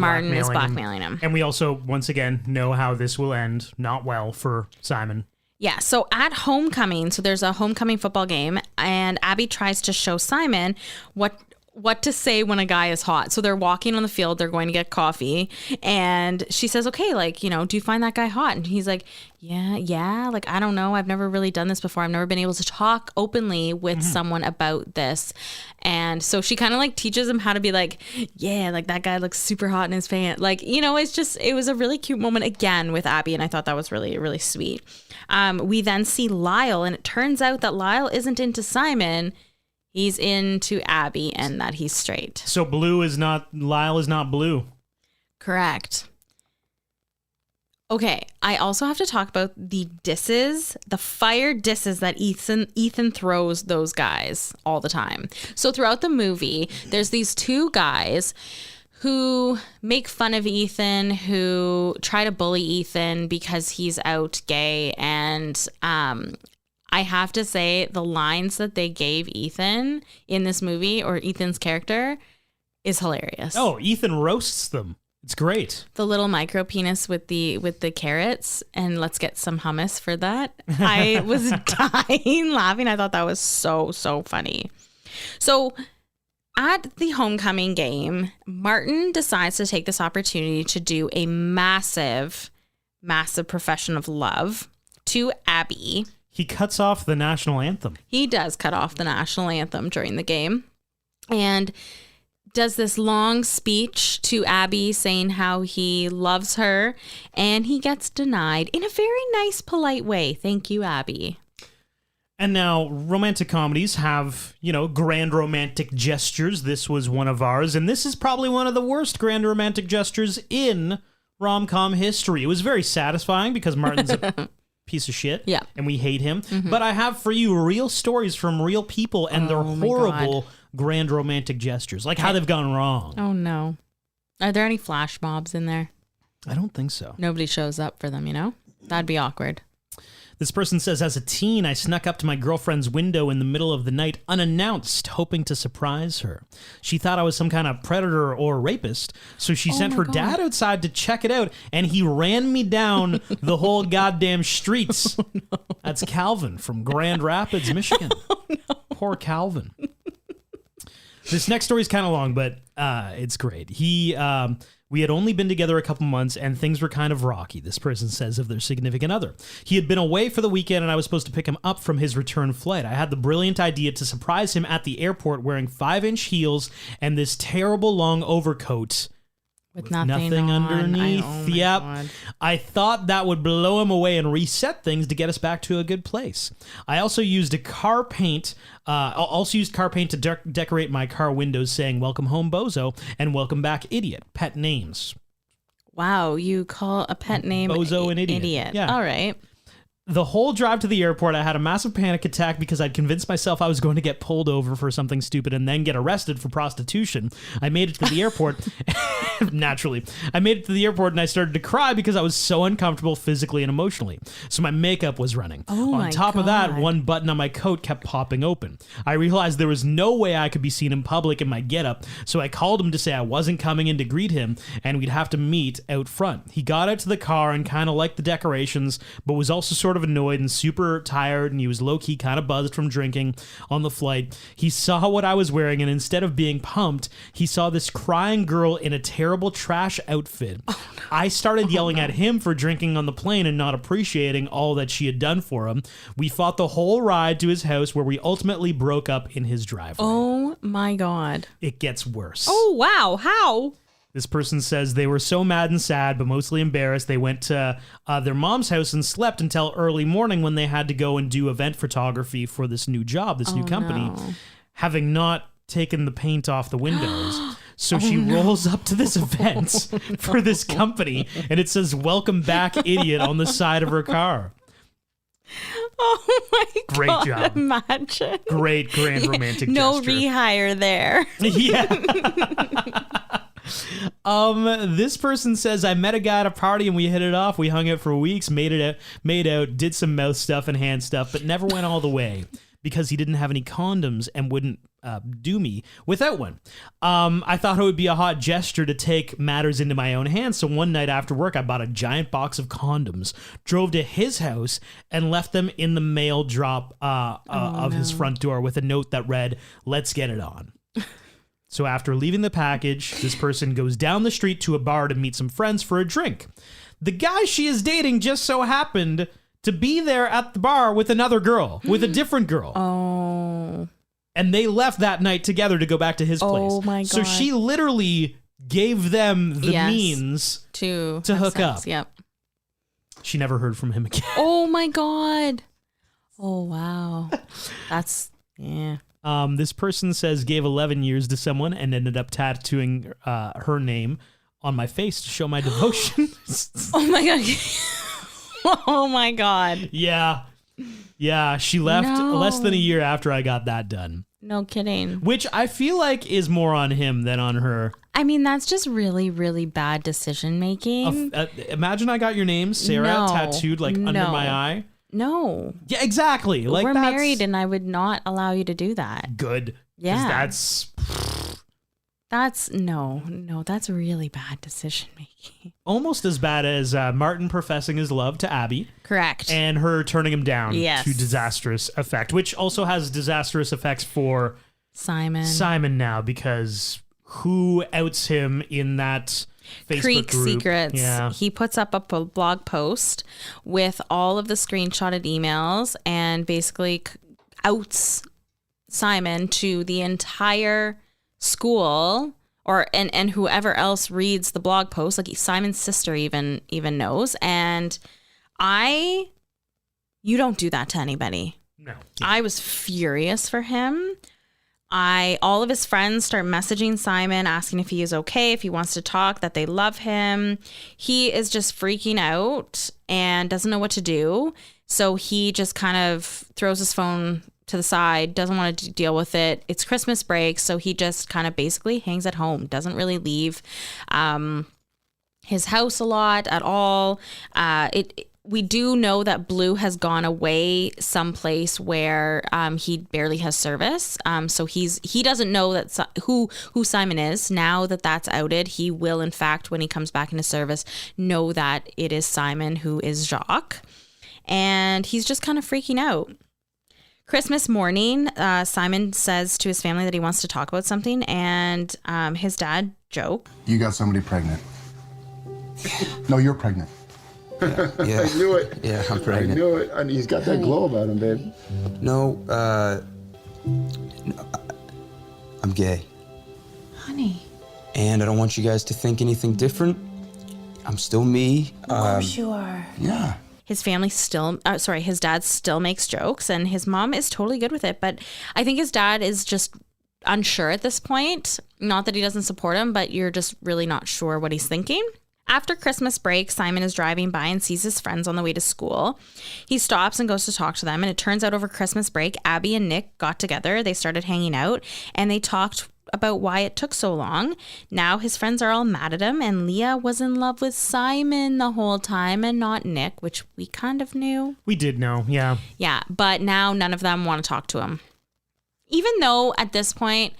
blackmailing him. And we also, once again, know how this will end not well for Simon. Yeah, so at homecoming, so there's a homecoming football game, and Abby tries to show Simon what to say when a guy is hot. So they're walking on the field, they're going to get coffee, and she says, okay, like, you know, do you find that guy hot? And he's like, yeah, like, I don't know, I've never really done this before. I've never been able to talk openly with someone about this. And so she kind of like teaches him how to be like, yeah, like that guy looks super hot in his pants. Like, you know, it was a really cute moment again with Abby, and I thought that was really, really sweet. We then see Lyle, and it turns out that Lyle isn't into Simon. He's into Abby, and that he's straight. So Lyle is not blue. Correct. Okay, I also have to talk about the disses, the fire disses that Ethan throws those guys all the time. So throughout the movie, there's these two guys who make fun of Ethan, who try to bully Ethan because he's out gay. And I have to say, the lines that they gave Ethan in this movie, or Ethan's character, is hilarious. Oh, Ethan roasts them. It's great. The little micro penis with the carrots, and let's get some hummus for that. I was dying laughing. I thought that was so funny. So at the homecoming game, Martin decides to take this opportunity to do a massive profession of love to Abby. He cuts off the national anthem. He does cut off the national anthem during the game, and does this long speech to Abby saying how he loves her, and he gets denied in a very nice, polite way. Thank you, Abby. And now romantic comedies have, grand romantic gestures. This was one of ours, and this is probably one of the worst grand romantic gestures in rom-com history. It was very satisfying because Martin's a piece of shit, yeah, and we hate him. Mm-hmm. But I have for you real stories from real people and their horrible grand romantic gestures, like how they've gone wrong. Oh no. Are there any flash mobs in there? I don't think so. Nobody shows up for them, That'd be awkward. This person says, as a teen, I snuck up to my girlfriend's window in the middle of the night unannounced, hoping to surprise her. She thought I was some kind of predator or rapist, so she sent her dad outside to check it out, and he ran me down the whole goddamn streets. Oh, no. That's Calvin from Grand Rapids, Michigan. Oh, no. Poor Calvin. This next story is kind of long, but it's great. We had only been together a couple months, and things were kind of rocky, this person says of their significant other. He had been away for the weekend, and I was supposed to pick him up from his return flight. I had the brilliant idea to surprise him at the airport wearing 5-inch heels and this terrible long overcoat. With nothing underneath. Yep. God. I thought that would blow him away and reset things to get us back to a good place. I also used car paint to decorate my car windows, saying "Welcome home, bozo," and "Welcome back, idiot." Pet names. Wow, you call a pet name bozo an idiot? Yeah. All right. The whole drive to the airport, I had a massive panic attack because I'd convinced myself I was going to get pulled over for something stupid and then get arrested for prostitution. I made it to the airport. Naturally. I made it to the airport and I started to cry because I was so uncomfortable physically and emotionally. So my makeup was running. On top of that, one button on my coat kept popping open. I realized there was no way I could be seen in public in my getup, so I called him to say I wasn't coming in to greet him and we'd have to meet out front. He got out to the car and kind of liked the decorations, but was also sort of annoyed and super tired, and he was low-key kind of buzzed from drinking on the flight. He saw what I was wearing, and instead of being pumped, he saw this crying girl in a terrible trash outfit. Oh, no. I started yelling at him for drinking on the plane and not appreciating all that she had done for him. We fought the whole ride to his house, where we ultimately broke up in his driveway. Oh my God. It gets worse. Oh wow, how? This person says they were so mad and sad, but mostly embarrassed. They went to their mom's house and slept until early morning when they had to go and do event photography for this new job, this new company, having not taken the paint off the windows. So she rolls up to this event for this company, and it says, "Welcome back, idiot," on the side of her car. Oh my Great God. job. Imagine. Great grand romantic No gesture. rehire there. Yeah. This person says, I met a guy at a party and we hit it off. We hung out for weeks, made out, did some mouth stuff and hand stuff, but never went all the way because he didn't have any condoms and wouldn't do me without one. I thought it would be a hot gesture to take matters into my own hands. So one night after work, I bought a giant box of condoms, drove to his house, and left them in the mail drop of his front door with a note that read, "Let's get it on." So after leaving the package, this person goes down the street to a bar to meet some friends for a drink. The guy she is dating just so happened to be there at the bar with another girl, with a different girl. Oh. And they left that night together to go back to his place. Oh my God. So she literally gave them the Yes. means To to have hook sex. up. Yep. She never heard from him again. Oh my God. Oh, wow. That's, yeah. This person says gave 11 years to someone and ended up tattooing her name on my face to show my devotion. Oh my God. Oh my God. Yeah. Yeah, she left No. less than a year after I got that done. No kidding. Which I feel like is more on him than on her. I mean, that's just really, really bad decision making. Imagine I got your name, Sarah, No. tattooed like under No. my eye. No. Yeah, exactly. Like We're that's married and I would not allow you to do that. good. 'Cause Yeah. That's That's really bad decision making. almost as bad as Martin professing his love to Abby. Correct. And her turning him down Yes. to disastrous effect, which also has disastrous effects for Simon now, because who outs him in that Facebook Creek group? Secrets. Yeah. He puts up a blog post with all of the screenshotted emails and basically outs Simon to the entire school and whoever else reads the blog post. Like Simon's sister even knows. And you don't do that to anybody. No. I was furious for him. All of his friends start messaging Simon, asking if he is okay, if he wants to talk, that they love him. He is just freaking out and doesn't know what to do. So he just kind of throws his phone to the side, doesn't want to deal with it. It's Christmas break, so he just kind of basically hangs at home, doesn't really leave his house a lot at all. We do know that Blue has gone away someplace where he barely has service. So he doesn't know that who Simon is. Now that that's outed, he will in fact, when he comes back into service, know that it is Simon who is Jacques, and he's just kind of freaking out. Christmas morning, Simon says to his family that he wants to talk about something, and his dad, Joe. You got somebody pregnant. No, you're pregnant. Yeah. I knew it. Yeah, I'm I pregnant. knew it. And he's got that glow about him, babe. No, I'm gay. Honey, And I don't want you guys to think anything different. I'm still me. of course you are. Yeah. His family his dad still makes jokes, and his mom is totally good with it. But I think his dad is just unsure at this point. Not that he doesn't support him, but you're just really not sure what he's thinking. After Christmas break, Simon is driving by and sees his friends on the way to school. He stops and goes to talk to them, and it turns out over Christmas break, Abby and Nick got together. They started hanging out, and they talked about why it took so long. Now his friends are all mad at him, and Leah was in love with Simon the whole time and not Nick, which we kind of knew. We did know, yeah. Yeah, but now none of them want to talk to him. Even though at this point,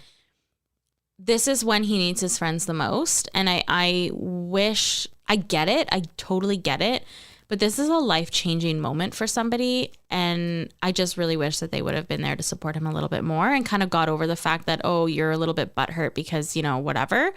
this is when he needs his friends the most. And I wish, I get it. I totally get it. But this is a life-changing moment for somebody. And I just really wish that they would have been there to support him a little bit more and kind of got over the fact that, oh, you're a little bit butthurt because, you know, whatever.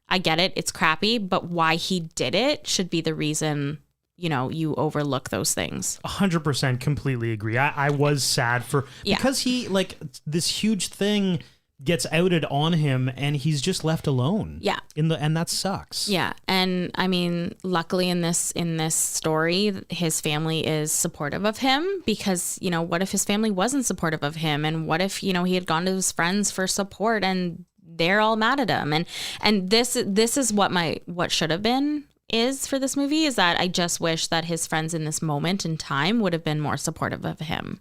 I get it. It's crappy. But why he did it should be the reason, you know, you overlook those things. 100% completely agree. I was sad because he, like, this huge thing gets outed on him and he's just left alone. Yeah. And that sucks. Yeah. And I mean, luckily in this story, his family is supportive of him because, you know, what if his family wasn't supportive of him? And what if, you know, he had gone to his friends for support and they're all mad at him? And this is what should have been is for this movie is that I just wish that his friends in this moment in time would have been more supportive of him.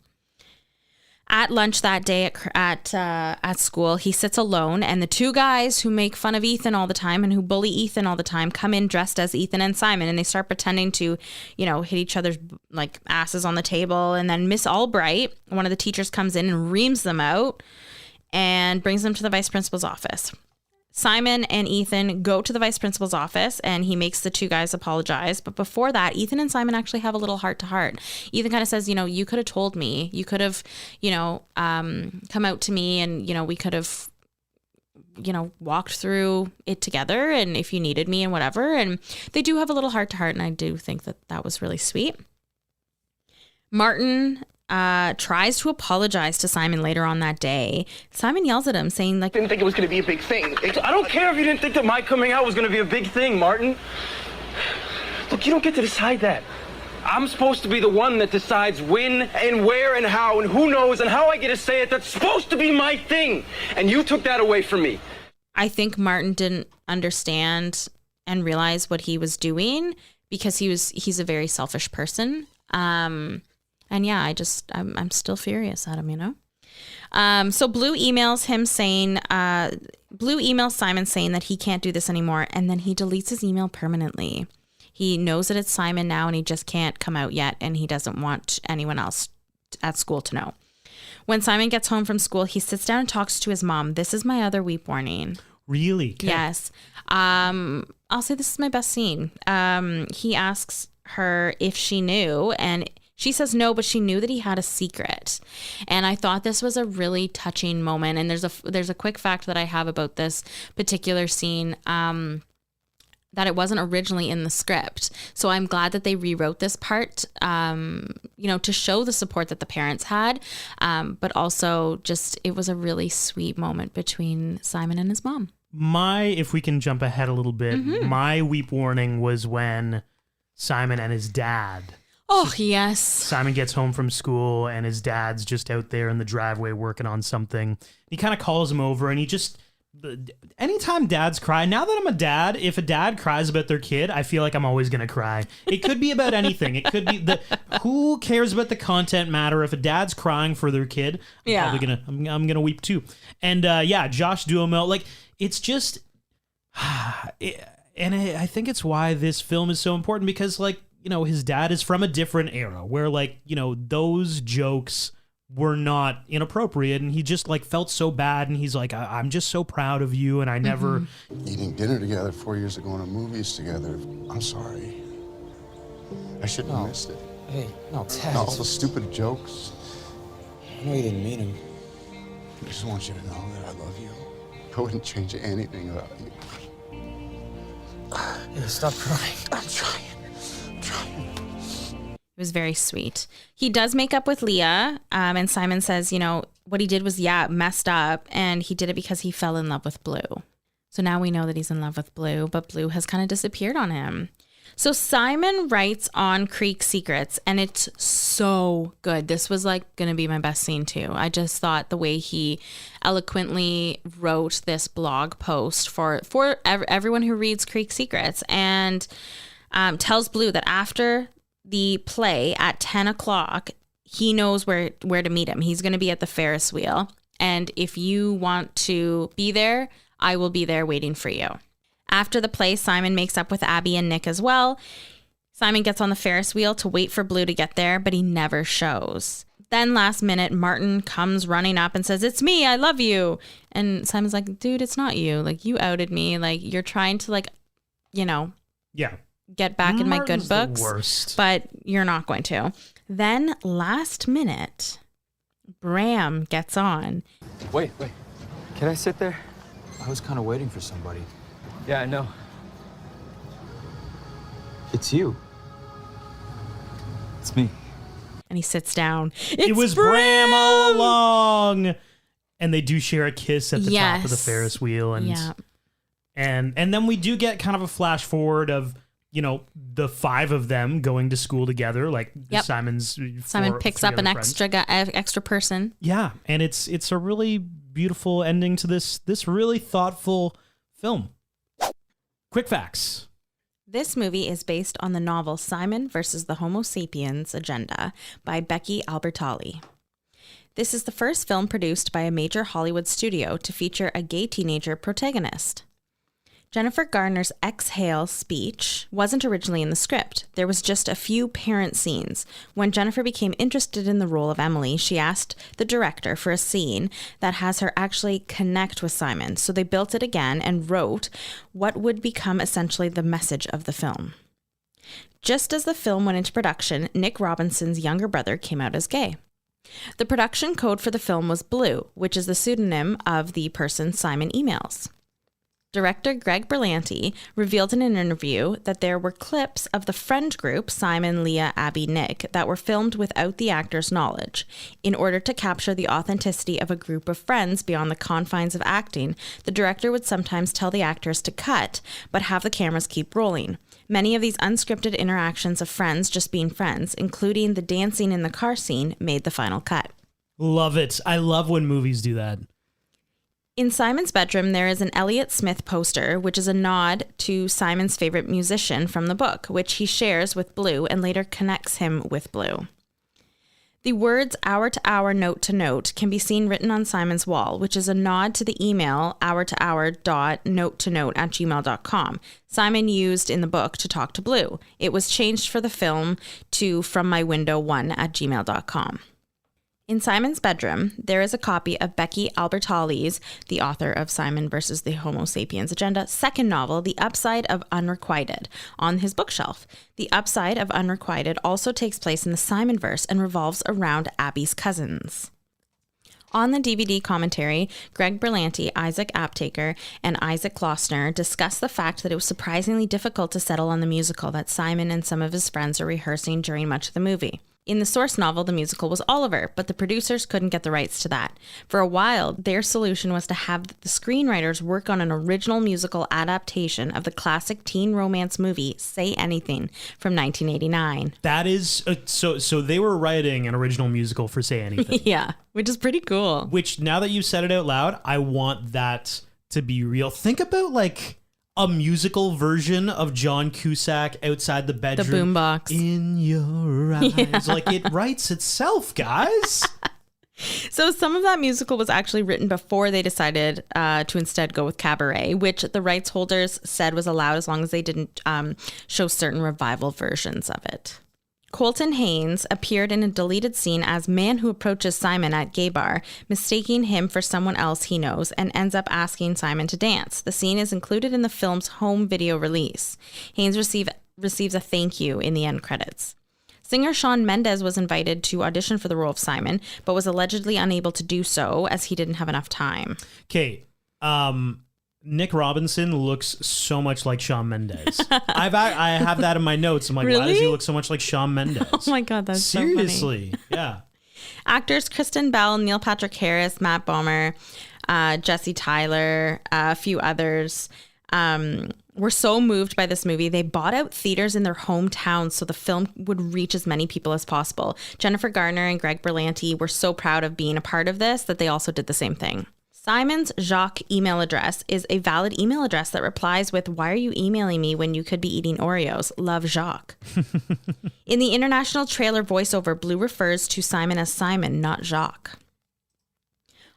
At lunch that day at school, he sits alone, and the two guys who make fun of Ethan all the time and who bully Ethan all the time come in dressed as Ethan and Simon, and they start pretending to, hit each other's like asses on the table. And then Miss Albright, one of the teachers, comes in and reams them out and brings them to the vice principal's office. Simon and Ethan go to the vice principal's office, and he makes the two guys apologize. But before that, Ethan and Simon actually have a little heart to heart. Ethan kind of says, you could have told me, you could have, come out to me, and, we could have, walked through it together, and if you needed me and whatever. And they do have a little heart to heart. And I do think that was really sweet. Martin tries to apologize to Simon later on that day. Simon yells at him, saying, like, didn't think it was going to be a big thing. I don't care if you didn't think that my coming out was going to be a big thing, Martin. Look, you don't get to decide that. I'm supposed to be the one that decides when and where and how and who knows and how I get to say it. That's supposed to be my thing. And you took that away from me. I think Martin didn't understand and realize what he was doing because he's a very selfish person. And yeah, I'm still furious at him, So Blue emails Simon saying that he can't do this anymore. And then he deletes his email permanently. He knows that it's Simon now and he just can't come out yet. And he doesn't want anyone else at school to know. When Simon gets home from school, he sits down and talks to his mom. This is my other weep warning. Really? Okay. Yes. I'll say this is my best scene. He asks her if she knew, and she says no, but she knew that he had a secret. And I thought this was a really touching moment. And there's a quick fact that I have about this particular scene, that it wasn't originally in the script. So I'm glad that they rewrote this part, to show the support that the parents had. But also just, it was a really sweet moment between Simon and his mom. If we can jump ahead a little bit, my weep warning was when Simon and his dad. Oh, yes. Simon gets home from school and his dad's just out there in the driveway working on something. He kind of calls him over and he just... Anytime dads cry, now that I'm a dad, if a dad cries about their kid, I feel like I'm always going to cry. It could be about anything. It could be who cares about the content matter? If a dad's crying for their kid, I'm going to weep too. And Josh Duhamel, like, it's just... I think it's why this film is so important because, like, his dad is from a different era where, like, those jokes were not inappropriate, and he just, like, felt so bad, and he's like, I'm just so proud of you, and I never... Eating dinner together 4 years ago, going to movies together. I'm sorry. I shouldn't have missed it. Hey, no, Ted. All the stupid jokes. I know you didn't mean them. I just want you to know that I love you. I wouldn't change anything about you. Hey, stop crying. I'm trying. It was very sweet. He does make up with Leah, and Simon says, what he did was, messed up, and he did it because he fell in love with Blue. So now we know that he's in love with Blue, but Blue has kind of disappeared on him. So Simon writes on Creek Secrets, and it's so good. This was like going to be my best scene too. I just thought the way he eloquently wrote this blog post for everyone who reads Creek Secrets, and tells Blue that after the play at 10 o'clock, he knows where to meet him. He's going to be at the Ferris wheel. And if you want to be there, I will be there waiting for you. After the play, Simon makes up with Abby and Nick as well. Simon gets on the Ferris wheel to wait for Blue to get there, but he never shows. Then last minute, Martin comes running up and says, "It's me, I love you." And Simon's like, "Dude, it's not you. Like, you outed me. Like, you're trying to, like, get back in my good books, the worst. But you're not going to." Then last minute, Bram gets on. Wait. Can I sit there? I was kind of waiting for somebody. Yeah, I know. It's you. It's me. And he sits down. It was Bram all along. And they do share a kiss at the top of the Ferris wheel. And then we do get kind of a flash forward of, the five of them going to school together. Like Simon picks up an extra person. Yeah. And it's a really beautiful ending to this really thoughtful film. Quick facts. This movie is based on the novel Simon versus the Homo sapiens Agenda by Becky Albertalli. This is the first film produced by a major Hollywood studio to feature a gay teenager protagonist. Jennifer Garner's exhale speech wasn't originally in the script. There was just a few parent scenes. When Jennifer became interested in the role of Emily, she asked the director for a scene that has her actually connect with Simon. So they built it again and wrote what would become essentially the message of the film. Just as the film went into production, Nick Robinson's younger brother came out as gay. The production code for the film was Blue, which is the pseudonym of the person Simon emails. Director Greg Berlanti revealed in an interview that there were clips of the friend group, Simon, Leah, Abby, Nick, that were filmed without the actor's knowledge. In order to capture the authenticity of a group of friends beyond the confines of acting, the director would sometimes tell the actors to cut, but have the cameras keep rolling. Many of these unscripted interactions of friends just being friends, including the dancing in the car scene, made the final cut. Love it. I love when movies do that. In Simon's bedroom, there is an Elliott Smith poster, which is a nod to Simon's favorite musician from the book, which he shares with Blue and later connects him with Blue. The words hour to hour, note to note can be seen written on Simon's wall, which is a nod to the email hour-to-hour.note-to-note@gmail.com Simon used in the book to talk to Blue. It was changed for the film to FromMyWindow1@gmail.com. In Simon's bedroom, there is a copy of Becky Albertalli's, the author of Simon versus the Homo sapiens Agenda, second novel, The Upside of Unrequited, on his bookshelf. The Upside of Unrequited also takes place in the Simonverse and revolves around Abby's cousins. On the DVD commentary, Greg Berlanti, Isaac Aptaker, and Isaac Klossner discuss the fact that it was surprisingly difficult to settle on the musical that Simon and some of his friends are rehearsing during much of the movie. In the source novel, the musical was Oliver, but the producers couldn't get the rights to that. For a while, their solution was to have the screenwriters work on an original musical adaptation of the classic teen romance movie Say Anything from 1989. That is, so they were writing an original musical for Say Anything. Yeah, which is pretty cool. Which, now that you've said it out loud, I want that to be real. Think about, like, a musical version of John Cusack outside the bedroom. The boombox. In your eyes. Yeah. Like, it writes itself, guys. So some of that musical was actually written before they decided to instead go with Cabaret, which the rights holders said was allowed as long as they didn't show certain revival versions of it. Colton Haynes appeared in a deleted scene as man who approaches Simon at gay bar, mistaking him for someone else he knows, and ends up asking Simon to dance. The scene is included in the film's home video release. Haynes receives a thank you in the end credits. Singer Shawn Mendes was invited to audition for the role of Simon, but was allegedly unable to do so as he didn't have enough time. Okay, Nick Robinson looks so much like Shawn Mendes. I have that in my notes. I'm like, really? Why does he look so much like Shawn Mendes? Oh my God, that's seriously, so funny. Yeah. Actors Kristen Bell, Neil Patrick Harris, Matt Bomer, Jesse Tyler, a few others were so moved by this movie, they bought out theaters in their hometowns so the film would reach as many people as possible. Jennifer Garner and Greg Berlanti were so proud of being a part of this that they also did the same thing. Simon's Jacques email address is a valid email address that replies with, "Why are you emailing me when you could be eating Oreos? Love, Jacques." In the international trailer voiceover, Blue refers to Simon as Simon, not Jacques.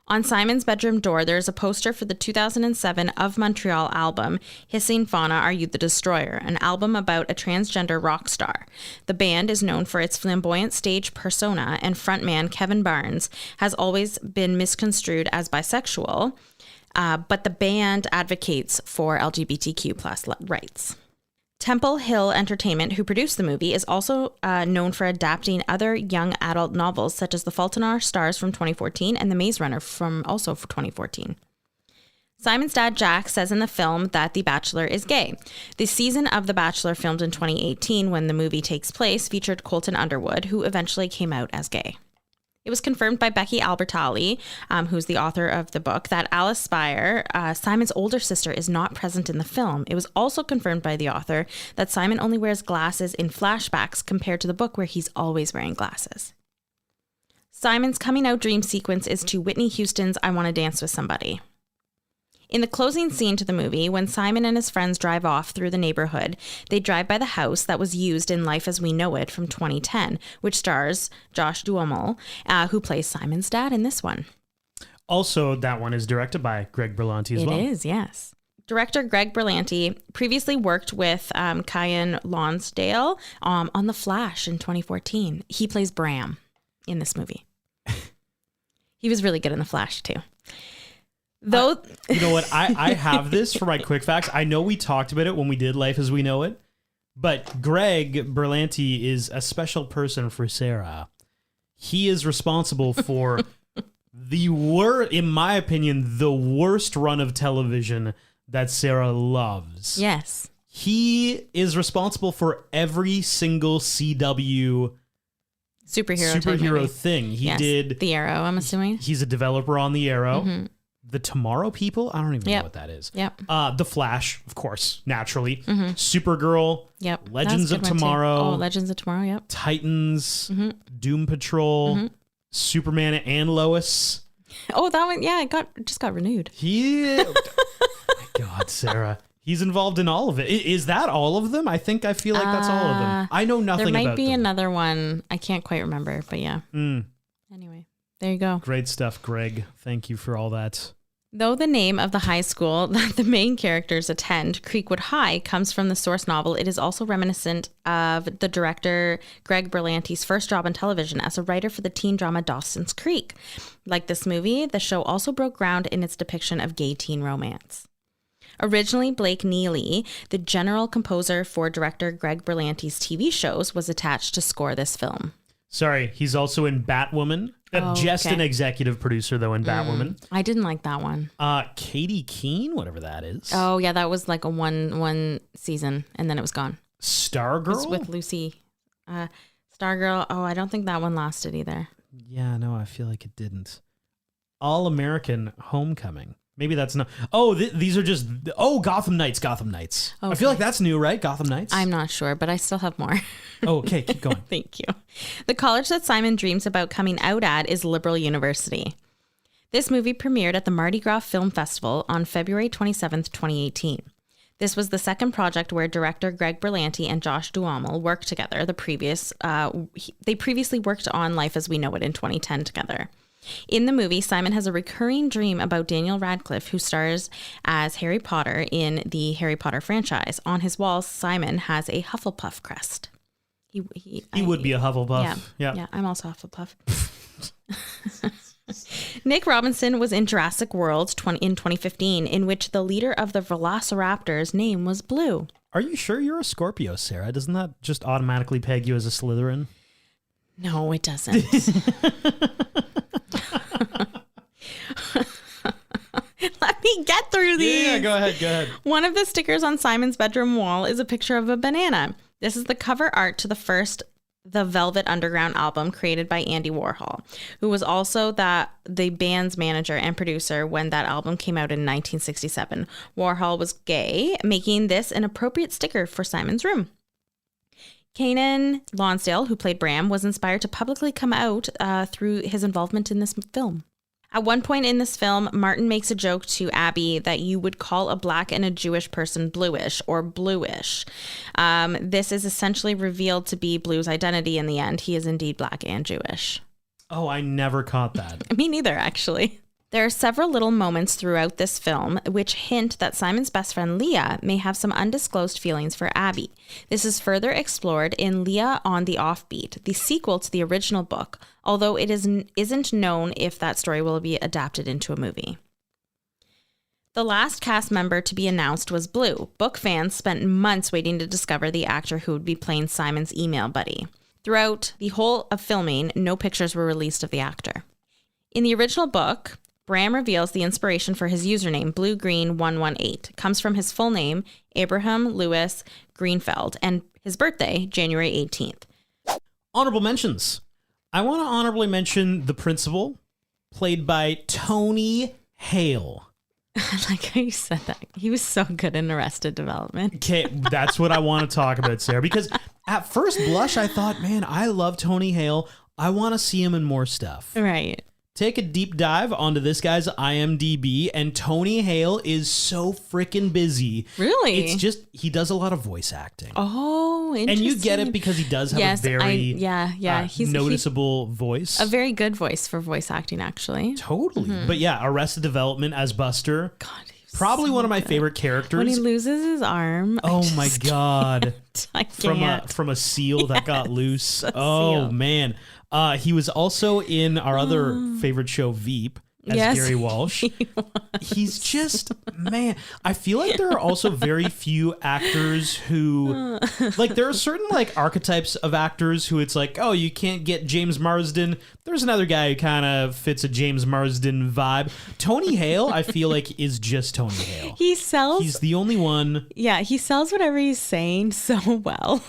On Simon's bedroom door, there is a poster for the 2007 Of Montreal album, Hissing Fauna, Are You the Destroyer?, an album about a transgender rock star. The band is known for its flamboyant stage persona, and frontman Kevin Barnes has always been misconstrued as bisexual, but the band advocates for LGBTQ+ rights. Temple Hill Entertainment, who produced the movie, is also known for adapting other young adult novels such as The Fault in Our Stars from 2014 and The Maze Runner from 2014. Simon's dad, Jack, says in the film that The Bachelor is gay. The season of The Bachelor, filmed in 2018 when the movie takes place, featured Colton Underwood, who eventually came out as gay. It was confirmed by Becky Albertalli, who's the author of the book, that Alice Spire, Simon's older sister, is not present in the film. It was also confirmed by the author that Simon only wears glasses in flashbacks compared to the book where he's always wearing glasses. Simon's coming out dream sequence is to Whitney Houston's I Want to Dance with Somebody. In the closing scene to the movie, when Simon and his friends drive off through the neighborhood, they drive by the house that was used in Life as We Know It from 2010, which stars Josh Duhamel, who plays Simon's dad in this one. Also, that one is directed by Greg Berlanti as well. It is, yes. Director Greg Berlanti previously worked with Kyan Lonsdale on The Flash in 2014. He plays Bram in this movie. He was really good in The Flash, too. Though, you know what? I have this for my quick facts. I know we talked about it when we did Life as We Know It, but Greg Berlanti is a special person for Sarah. He is responsible for in my opinion, the worst run of television that Sarah loves. Yes. He is responsible for every single CW superhero thing. He did The Arrow, I'm assuming. He's a developer on The Arrow. Mm-hmm. The Tomorrow People? I don't even know what that is. Yep. The Flash, of course, naturally. Mm-hmm. Supergirl. Yep. Legends of Tomorrow. Oh, Legends of Tomorrow, yep. Titans. Mm-hmm. Doom Patrol. Superman and Lois. Oh, that one, yeah, it just got renewed. My God, Sarah. He's involved in all of it. Is that all of them? I feel like that's all of them. I know nothing about them. There might be another one. I can't quite remember, but yeah. Anyway, there you go. Great stuff, Greg. Thank you for all that. Though the name of the high school that the main characters attend, Creekwood High, comes from the source novel, it is also reminiscent of the director Greg Berlanti's first job on television as a writer for the teen drama Dawson's Creek. Like this movie, the show also broke ground in its depiction of gay teen romance. Originally, Blake Neely, the general composer for director Greg Berlanti's TV shows, was attached to score this film. Sorry, he's also in Batwoman. Just an executive producer, though, in Batwoman. I didn't like that one. Katie Keene, whatever that is. Oh, yeah, that was like a one season, and then it was gone. Stargirl? It was with Lucy. Stargirl, I don't think that one lasted either. Yeah, no, I feel like it didn't. All-American Homecoming. Maybe that's not. Oh, these are just. Oh, Gotham Knights. Okay. I feel like that's new, right? Gotham Knights. I'm not sure, but I still have more. Oh, okay. Keep going. Thank you. The college that Simon dreams about coming out at is Liberal University. This movie premiered at the Mardi Gras Film Festival on February 27th, 2018. This was the second project where director Greg Berlanti and Josh Duhamel worked together. They previously worked on Life as We Know It in 2010 together. In the movie, Simon has a recurring dream about Daniel Radcliffe, who stars as Harry Potter in the Harry Potter franchise. On his walls, Simon has a Hufflepuff crest. He would be a Hufflepuff. Yeah, I'm also Hufflepuff. Nick Robinson was in Jurassic World in 2015, in which the leader of the Velociraptor's name was Blue. Are you sure you're a Scorpio, Sarah? Doesn't that just automatically peg you as a Slytherin? No, it doesn't. Let me get through these. Yeah, go ahead. One of the stickers on Simon's bedroom wall is a picture of a banana. This is the cover art to the Velvet Underground album created by Andy Warhol, who was also the band's manager and producer when that album came out in 1967. Warhol was gay, making this an appropriate sticker for Simon's room. Kyan Lonsdale, who played Bram, was inspired to publicly come out through his involvement in this film. At one point in this film, Martin makes a joke to Abby that you would call a black and a Jewish person bluish or bluish. This is essentially revealed to be Blue's identity in the end. He is indeed black and Jewish. Oh, I never caught that. Me neither, actually. There are several little moments throughout this film which hint that Simon's best friend Leah may have some undisclosed feelings for Abby. This is further explored in Leah on the Offbeat, the sequel to the original book, although it isn't known if that story will be adapted into a movie. The last cast member to be announced was Blue. Book fans spent months waiting to discover the actor who would be playing Simon's email buddy. Throughout the whole of filming, no pictures were released of the actor. In the original book, Bram reveals the inspiration for his username, BlueGreen118, comes from his full name, Abraham Lewis Greenfeld, and his birthday, January 18th. Honorable mentions. I want to honorably mention the principal, played by Tony Hale. I like how you said that. He was so good in Arrested Development. Okay, that's what I want to talk about, Sarah, because at first blush, I thought, man, I love Tony Hale. I want to see him in more stuff. Right. take a deep dive onto this guy's IMDb, and Tony Hale is so freaking busy. Really? It's just, he does a lot of voice acting. Oh, interesting. And you get it because he does have a very he's noticeable voice. A very good voice for voice acting, actually. Totally. But yeah, Arrested Development as Buster. God, Probably so one of my good. favorite characters. When he loses his arm. Oh my God. I can't. From a seal that got loose. Oh seal. man. He was also in our other favorite show, Veep, as Gary Walsh. He's just, man, I feel like there are also very few actors who, like, there are certain like archetypes of actors who it's like, oh, you can't get James Marsden. There's another guy who kind of fits a James Marsden vibe. Tony Hale, I feel like, is just Tony Hale. He's the only one. Yeah, he sells whatever he's saying so well.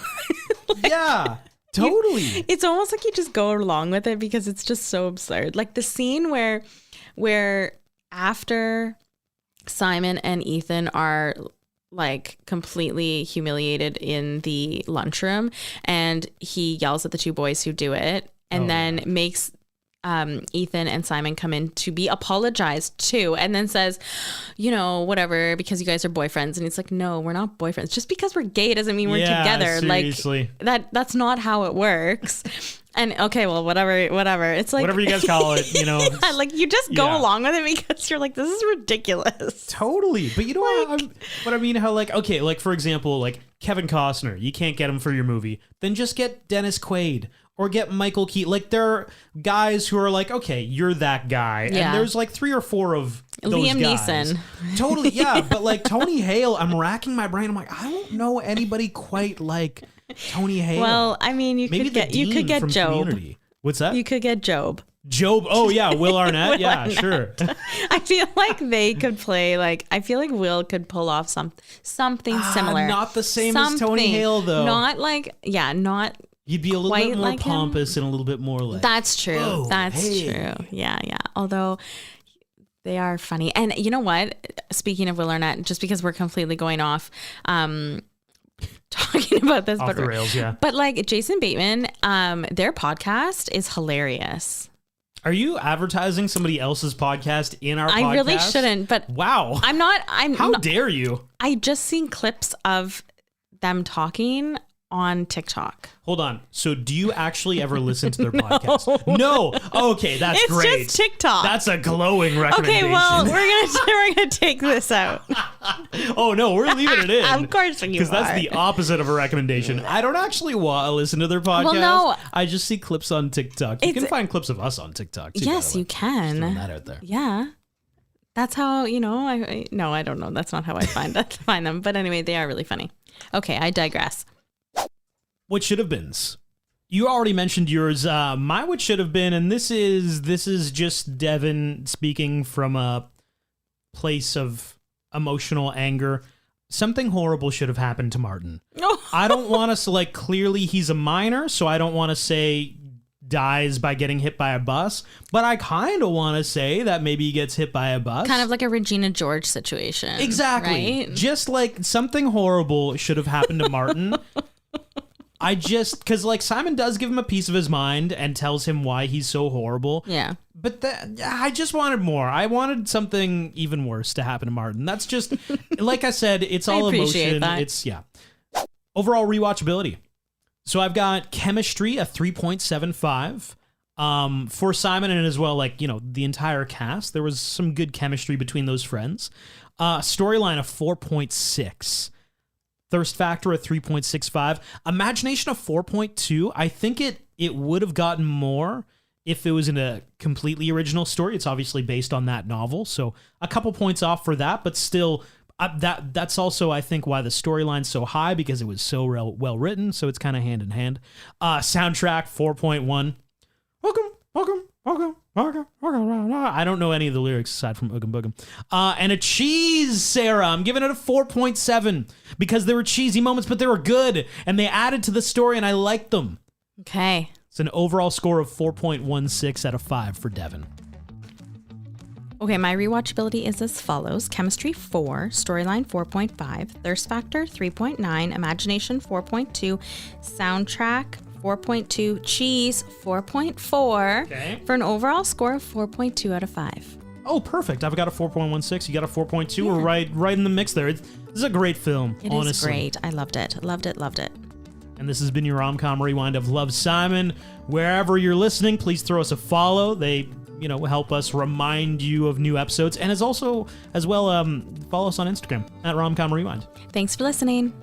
Yeah. Totally. It's almost like you just go along with it because it's just so absurd. Like the scene where after Simon and Ethan are like completely humiliated in the lunchroom and he yells at the two boys who do it and then makes Ethan and Simon come in to be apologized to and then says, you know, whatever, because you guys are boyfriends. And it's like, no, we're not boyfriends. Just because we're gay doesn't mean we're together. Seriously. Like that's not how it works. And okay, well, whatever. It's like whatever you guys call it, you know. Yeah, like you just go along with it because you're like, this is ridiculous. Totally. But you know what I mean? How like, okay, like for example, like Kevin Costner, you can't get him for your movie. Then just get Dennis Quaid. Or get Michael Keaton. Like there are guys who are like, okay, you're that guy. Yeah. And there's like 3 or 4 of those Liam guys. Neeson. Totally, yeah. But like Tony Hale, I'm racking my brain. I'm like, I don't know anybody quite like Tony Hale. Well, I mean, you could get from Job. Community. What's that? You could get Job. Job. Oh yeah, Will Arnett. Will Arnett. Sure. I feel like they could play like I feel like Will could pull off something similar. Not the same as Tony Hale though. Not like not. You'd be a little bit more like pompous and a little bit more like. That's true. Whoa, That's true. Yeah. Although they are funny, and you know what? Speaking of Will Arnett, just because we're completely going off, talking about this, off the rails, yeah. But like Jason Bateman, their podcast is hilarious. Are you advertising somebody else's podcast in our podcast? I really shouldn't, but wow. How dare you? I just seen clips of them talking on TikTok. Hold on. So do you actually ever listen to their podcast? No. Okay, that's great. It's just TikTok. That's a glowing recommendation. Okay, well, we're gonna take this out. Oh no, we're leaving it in. Of course you are. Because that's the opposite of a recommendation. I don't actually want to listen to their podcast. Well, no. I just see clips on TikTok. You can find clips of us on TikTok too. Yes, you can. Just throwing that out there. Yeah. That's how, I don't know. That's not how I find them. But anyway, they are really funny. Okay, I digress. What should have beens? You already mentioned yours. My what should have been, and this is just Devin speaking from a place of emotional anger. Something horrible should have happened to Martin. I don't want to like clearly he's a minor, so I don't want to say dies by getting hit by a bus, but I kind of want to say that maybe he gets hit by a bus. Kind of like a Regina George situation. Exactly. Right? Just like something horrible should have happened to Martin. Because like Simon does give him a piece of his mind and tells him why he's so horrible. Yeah. But I just wanted more. I wanted something even worse to happen to Martin. That's just, like I said, it's all emotion. That. It's, yeah. Overall rewatchability. So I've got chemistry, a 3.75. For Simon and as well, like, the entire cast, there was some good chemistry between those friends. Storyline, a 4.6. Thirst factor, a 3.65. Imagination, a 4.2. I think it would have gotten more if it was in a completely original story. It's obviously based on that novel, so a couple points off for that, but still, that's also, I think, why the storyline's so high, because it was so well written, so it's kind of hand in hand. Soundtrack, 4.1. Welcome. I don't know any of the lyrics aside from Oogum Boogum. And a cheese, Sarah. I'm giving it a 4.7 because there were cheesy moments, but they were good, and they added to the story, and I liked them. Okay. It's an overall score of 4.16 out of 5 for Devin. Okay, my rewatchability is as follows. Chemistry, 4. Storyline, 4.5. Thirst factor, 3.9. Imagination, 4.2. Soundtrack, 4.2, cheese 4.4, Okay. for an overall score of 4.2 out of 5. Oh, perfect. I've got a 4.16. You got a 4.2. We're right in the mix there. This is a great film, It honestly. is great. I loved it. Loved it. Loved it. And this has been your Rom-Com Rewind of Love, Simon. Wherever you're listening, please throw us a follow. They, help us remind you of new episodes. And follow us on Instagram at Rom-Com Rewind. Thanks for listening.